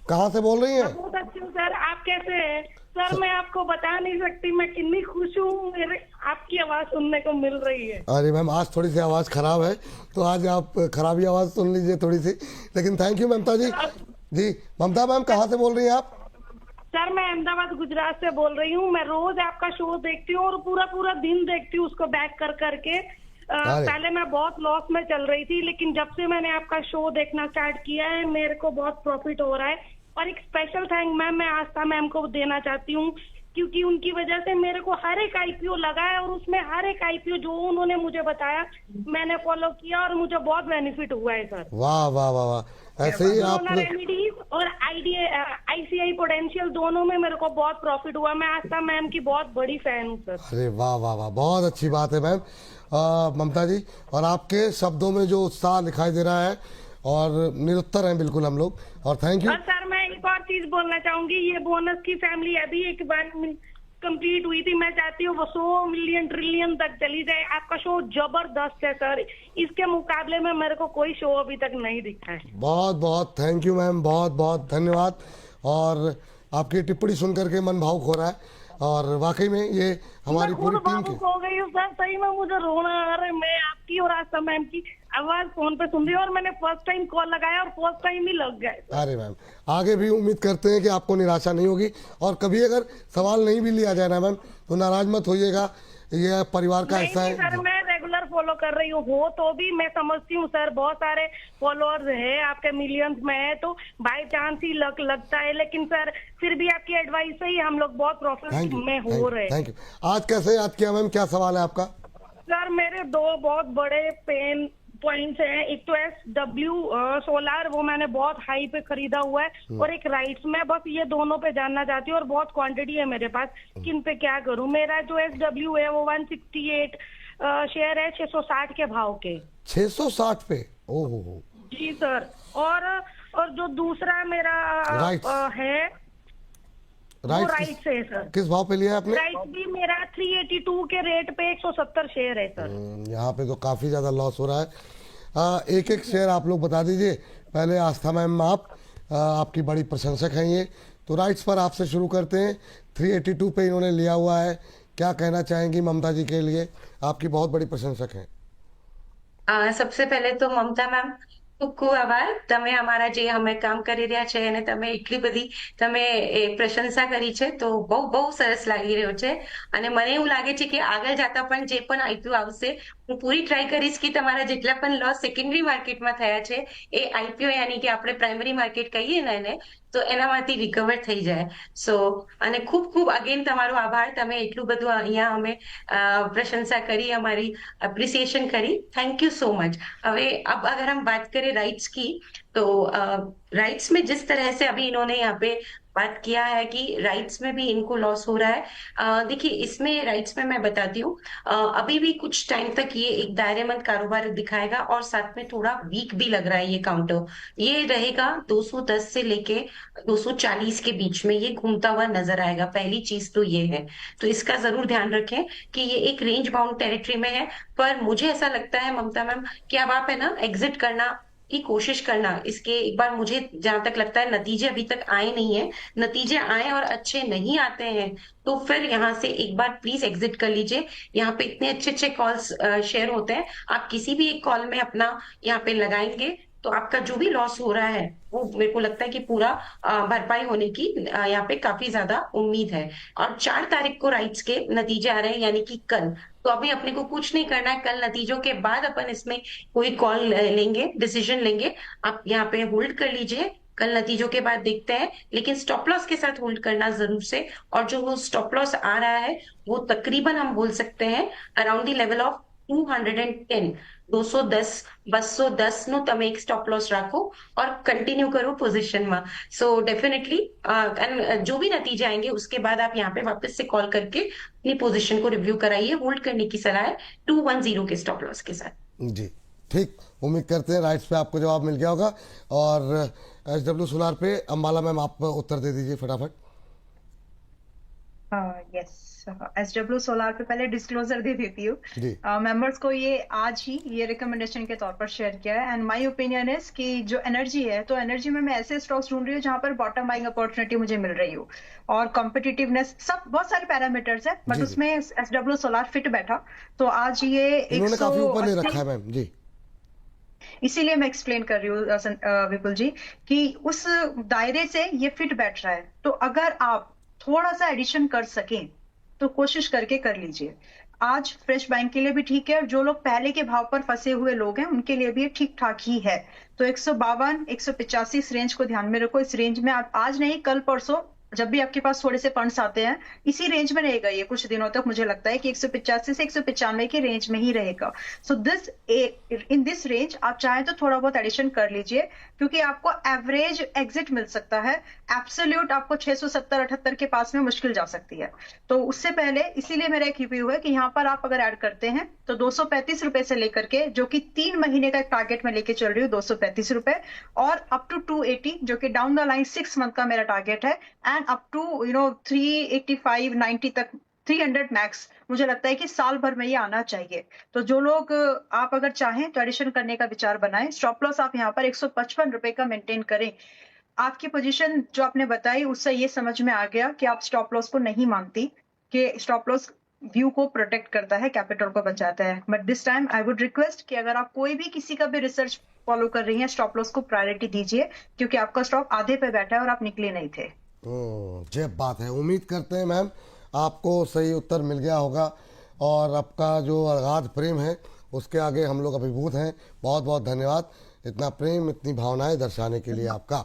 कहाँ से बोल रही हैं? मैं बहुत अच्छी हूँ सर। आप कैसे हैं सर? मैं आपको बता नहीं सकती मैं कितनी खुश हूँ, मेरे आपकी आवाज सुनने को मिल रही है। अरे मैम, आज थोड़ी सी आवाज खराब है, तो आज आप खराबी आवाज सुन लीजिए थोड़ी सी, लेकिन थैंक यू ममता जी। जी ममता मैम, कहाँ से बोल रही हैं आप? सर मैं अहमदाबाद गुजरात से बोल रही हूँ। मैं रोज आपका शो देखती हूँ और पूरा पूरा दिन देखती हूँ उसको बैक कर करके। पहले मैं बहुत लॉस में चल रही थी, लेकिन जब से मैंने आपका शो देखना स्टार्ट किया है मेरे को बहुत प्रॉफिट हो रहा है। और एक स्पेशल थैंक मैम मैं आस्था मैम को देना चाहती हूँ, क्योंकि उनकी वजह से मेरे को हर एक आईपीओ लगा है, और उसमें हर एक आईपीओ जो उन्होंने मुझे बताया मैंने फॉलो किया और मुझे बहुत बेनिफिट हुआ है सर। वाह वाह वाह वाह, ऐसे ही आप रेमेडीज और ICICI पोटेंशियल दोनों में मेरे को बहुत प्रॉफिट हुआ। मैं आस्था मैम की बहुत बड़ी फैन हूँ सर। अरे वाह वाह वाह, बहुत अच्छी बात है मैम। ममता जी, और आपके शब्दों में जो उत्साह दिखाई दे रहा है, और निरुत्तर हैं बिल्कुल हम लोग, और थैंक यू। और सर मैं एक और चीज बोलना चाहूंगी, ये बोनस की फैमिली अभी एक बार कंप्लीट हुई थी, मैं चाहती हूँ वो 100 मिलियन ट्रिलियन तक चली जाए। आपका शो जबरदस्त है सर, इसके मुकाबले में मेरे को कोई शो अभी तक नहीं दिखा है। बहुत बहुत थैंक यू मैम, बहुत बहुत धन्यवाद। और आपकी टिप्पणी सुन करके मन भावुक हो रहा है, और वाकई में ये हमारी पूरी टीम की हो गई सर, सही में मुझे रोना आ रहा है। मैं आपकी और आस्था मैम की आवाज फोन पे सुन रही हूँ और मैंने फर्स्ट टाइम कॉल लगाया और फर्स्ट टाइम ही लग गए। अरे मैम, आगे भी उम्मीद करते हैं कि आपको निराशा नहीं होगी, और कभी अगर सवाल नहीं भी लिया जाए ना मैम तो नाराज मत होइएगा, ये परिवार का हिस्सा नहीं है। सर, मैं रेगुलर फॉलो कर रही हूँ, हो तो भी मैं समझती हूँ सर, बहुत सारे फॉलोअर्स है आपके, मिलियंस में है, तो बाय चांस ही लक लगता है, लेकिन सर फिर भी आपकी एडवाइस से ही हम लोग बहुत प्रोसेस में हो रहे हैं। Thank you. आज कैसे याद किया मैम, क्या सवाल है आपका? सर मेरे दो बहुत बड़े पेन पॉइंट्स हैं, एक तो SW सोलार, वो मैंने बहुत हाई पे खरीदा हुआ है, और एक राइट्स, मैं बस ये दोनों पे जानना चाहती हूँ, और बहुत क्वांटिटी है मेरे पास, किन पे क्या करूँ? मेरा जो SW है वो 168 शेयर है 660 के भाव के। 660 पे? ओहो जी सर। और जो दूसरा मेरा है वो राइट्स है सर। किस भाव पे लिया है आपने? राइट्स भी मेरा 382 के रेट पे 170 शेयर है सर। यहाँ पे तो काफी ज्यादा लॉस हो रहा है। एक एक शेयर आप लोग बता दीजिए। पहले आस्था मैम, आपकी बड़ी प्रशंसक हैं ये, तो राइट्स पर आपसे शुरू करते हैं। 382 पे इन्होंने लिया हुआ है, क्या कहना चाहेंगी ममता जी के लिए? आपकी बहुत बड़ी प्रशंसक हैं। सबसे पहले તો મમતા મેમ ખૂબ ખૂબ આભાર, તમે અમારા જે અમે કામ કરી રહ્યા છે અને તમે એટલી બધી તમે એ પ્રશંસા કરી છે, તો બહુ બહુ સરસ લાગી રહ્યો છે, અને મને એવું લાગે છે કે આગળ જતા પણ જે પણ આઈપીઓ આવશે, હું પૂરી ટ્રાય કરીશ કે તમારા જેટલા પણ લોસ સેકન્ડરી માર્કેટમાં થયા છે એ આઈપીઓ યાની કે આપણે પ્રાઇમરી માર્કેટ કહીએ ને એને, તો એનામાંથી રિકવર થઈ જાય. સો અને ખૂબ ખૂબ અગેન તમારો આભાર, તમે એટલું બધું અહીંયા અમે પ્રશંસા કરી, અમારી એપ્રિસિએશન કરી, થેન્ક यू सो मच. હવે अब अगर हम बात करें राइट्स की, तो राइट्स में जिस तरह से अभी इन्होंने यहाँ पे बात किया है कि राइट्स में भी इनको लॉस हो रहा है, देखिए इसमें राइट्स में मैं बताती हूँ, अभी भी कुछ टाइम तक ये एक दायरेमंद कारोबार दिखाएगा, और साथ में थोड़ा वीक भी लग रहा है ये काउंटर, ये रहेगा 210 से लेके 240 के बीच में ये घूमता हुआ नजर आएगा। पहली चीज तो ये है, तो इसका जरूर ध्यान रखें कि ये एक रेंज बाउंड टेरिटरी में है, पर मुझे ऐसा लगता है ममता मैम कि अब आप है ना एग्जिट करना की कोशिश करना इसके, एक बार मुझे जहां तक लगता है नतीजे अभी तक आए नहीं है, नतीजे आए और अच्छे नहीं आते हैं तो फिर यहाँ से एक बार प्लीज एग्जिट कर लीजिए। यहाँ पे इतने अच्छे अच्छे कॉल्स शेयर होते हैं, आप किसी भी एक कॉल में अपना यहाँ पे लगाएंगे तो आपका जो भी लॉस हो रहा है वो मेरे को लगता है कि पूरा भरपाई होने की यहाँ पे काफी ज्यादा उम्मीद है। और 4 तारीख को राइट्स के नतीजे आ रहे हैं, यानी कि कल, तो अभी अपने को कुछ नहीं करना है, कल नतीजों के बाद अपन इसमें कोई कॉल लेंगे, डिसीजन लेंगे। आप यहाँ पे होल्ड कर लीजिए, कल नतीजों के बाद देखते हैं, लेकिन स्टॉप लॉस के साथ होल्ड करना जरूर से। और जो वो स्टॉप लॉस आ रहा है वो तकरीबन हम बोल सकते हैं अराउंड द लेवल ऑफ 210, 210, 210 નું તમે એક સ્ટોપ લોસ રાખો और कंटिन्यू करो पोजीशन में। सो डेफिनेटली जो भी नतीजे आएंगे उसके बाद आप यहाँ पे वापस से कॉल करके अपनी पोजीशन को रिव्यू कराइए, होल्ड करने की सलाह है 210 के स्टॉप लॉस के साथ। जी ठीक, उम्मीद करते हैं राइट्स पे आपको जवाब मिल गया होगा। और SW सोलार पे अम्बाला मैम आप उत्तर दे दीजिए फटाफट। यस, SW सोलार पे पहले डिस्क्लोजर दे देती हूँ। मेंबर्स को ये आज ही ये रिकमेंडेशन के तौर पर शेयर किया है, एंड माय ओपिनियन इज कि जो एनर्जी है, तो एनर्जी में मैं ऐसे स्टॉक्स ढूंढ रही हूँ जहां पर बॉटम बाइंग अपॉर्चुनिटी मुझे मिल रही हो, और कॉम्पिटिटिवनेस, सब बहुत सारे पैरामीटर्स है, बट उसमें SW सोलार फिट बैठा। तो आज ये इन्होंने काफी ऊपर ले रखा है मैम जी, इसीलिए मैं एक्सप्लेन कर रही हूँ विपुल जी कि उस दायरे से ये फिट बैठ रहा है। तो अगर आप थोड़ा सा एडिशन कर सकें तो कोशिश करके कर लीजिए। आज फ्रेश बैंक के लिए भी ठीक है, और जो लोग पहले के भाव पर फंसे हुए लोग हैं उनके लिए भी ठीक ठाक ही है। तो 152, 185 इस रेंज को ध्यान में रखो। इस रेंज में आप आज नहीं, कल परसों जब भी आपके पास थोड़े से फंड्स आते हैं, इसी रेंज में रहेगा ये कुछ दिनों तक। मुझे लगता है कि 185 से 195 के रेंज में ही रहेगा। सो इन दिस रेंज आप चाहें तो थोड़ा बहुत एडिशन कर लीजिए, क्योंकि आपको एवरेज एग्जिट मिल सकता है। एब्सोल्यूट आपको 670-78 के पास में मुश्किल जा सकती है। तो उससे पहले इसीलिए मेरा एक रिव्यू है कि यहाँ पर आप अगर ऐड करते हैं तो 235 रुपए से लेकर के, जो कि 3 महीने का एक टारगेट में लेके चल रही हूँ, 235 रुपए, और अप टू 280 जो कि डाउन द लाइन 6 मंथ का मेरा टारगेट है, एंड अप टू 385, 90 तक, 300 मैक्स मुझे लगता है कि साल भर में ये आना चाहिए। तो जो लोग आप अगर चाहें तो एडिशन करने का विचार बनाएं। स्टॉप लॉस आप यहाँ पर 155 रुपए का मेंटेन करें। आपकी पोजीशन जो आपने बताई उससे ये समझ में आ गया कि आप स्टॉप लॉस को नहीं मानती, कि स्टॉप लॉस व्यू को प्रोटेक्ट करता है, कैपिटल को बचाता है। But this time I would request कि अगर आप कोई भी किसी का भी रिसर्च फॉलो कर रही हैं, स्टॉप लॉस को प्रायोरिटी दीजिए, क्योंकि आपका स्टॉक आधे पे बैठा है और आप निकले नहीं थे। ये बात है। उम्मीद करते हैं मैम आपको सही उत्तर मिल गया होगा और आपका जो अगाध प्रेम है उसके आगे हम लोग अभिभूत हैं। बहुत बहुत धन्यवाद इतना प्रेम, इतनी भावनाएं दर्शाने के लिए आपका।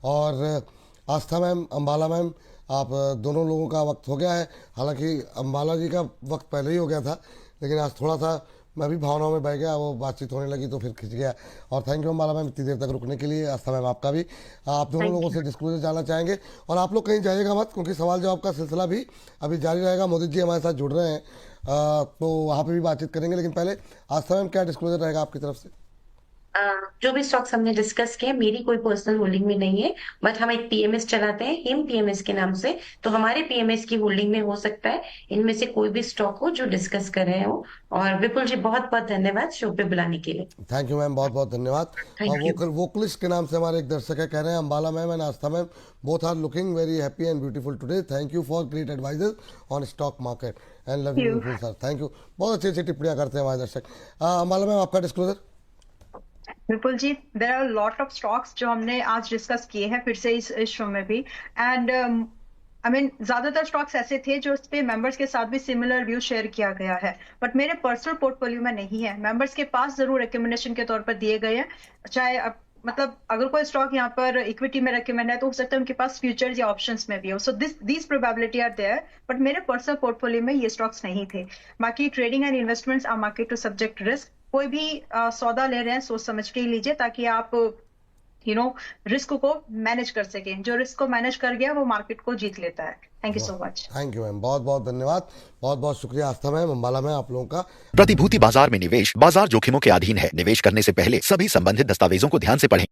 और आस्था मैम, अंबाला मैम, आप दोनों लोगों का वक्त हो गया है। हालांकि अंबाला जी का वक्त पहले ही हो गया था, लेकिन आज थोड़ा सा मैं भी भावनाओं में बह गया, वो बातचीत होने लगी तो फिर खिंच गया। और थैंक यू अंबाला मैम इतनी देर तक रुकने के लिए। आस्था मैम आपका भी। आप दोनों लोगों से डिस्क्लोजर जानना चाहेंगे और आप लोग कहीं जाइएगा मत, क्योंकि सवाल जवाब का सिलसिला भी अभी जारी रहेगा। मोदी जी हमारे साथ जुड़ रहे हैं तो वहाँ पे भी बातचीत करेंगे। लेकिन पहले आस्था मैम, क्या डिस्क्लोजर रहेगा आपकी तरफ से? जो भी स्टॉक्स हमने डिस्कस किए मेरी कोई पर्सनल होल्डिंग में नहीं है, बट हम एक पीएमएस चलाते हैं हिम पीएमएस के नाम से, तो हमारे पीएमएस की होल्डिंग में हो सकता है इनमें से कोई भी स्टॉक हो जो डिस्कस कर रहे हो। और विपुल जी बहुत बहुत धन्यवाद शो पे बुलाने के लिए। थैंक यू मैम, बहुत बहुत धन्यवाद। Thank और वोकलिस्ट के नाम से हमारे एक दर्शक है, कह रहे हैं Ambala ma'am and Aastha ma'am both are looking very happy and beautiful today. Thank you for great advises on stock market and love you Vipul sir. Thank you. बहुत अच्छी अच्छी टिप्पणियां करते हैं हमारे दर्शक। अंबाला मैम आपका disclosure. Vipul ji, there are lot of stocks जो हमने आज डिस्कस किए हैं फिर से इस शो में भी, एंड आई मीन ज्यादातर स्टॉक्स ऐसे थे जो उस पे मेंबर्स के साथ भी सिमिलर व्यू शेयर किया गया है, बट मेरे पर्सनल पोर्टफोलियो में नहीं है। मेंबर्स के पास जरूर रिकमेंडेशन के तौर पर दिए गए हैं। चाहे मतलब अगर कोई स्टॉक यहाँ पर इक्विटी में रिकमेंड है तो हो सकता है उनके पास फ्यूचर्स या ऑप्शंस में भी हो, so this probability are there, but मेरे पर्सनल पोर्टफोलियो में ये स्टॉक्स नहीं थे। बाकी trading and investments are market to subject risk. कोई भी सौदा ले रहे हैं सोच समझ के ही लीजिए, ताकि आप रिस्क को मैनेज कर सकें। जो रिस्क को मैनेज कर गया वो मार्केट को जीत लेता है। Thank you so much. Thank you ma'am, बहुत बहुत धन्यवाद। बहुत बहुत शुक्रिया आस्था मैम, अंबाला मैम, आप लोगों का। प्रतिभूति बाजार में निवेश बाजार जोखिमों के अधीन है। निवेश करने से पहले सभी संबंधित दस्तावेजों को ध्यान से पढ़ें।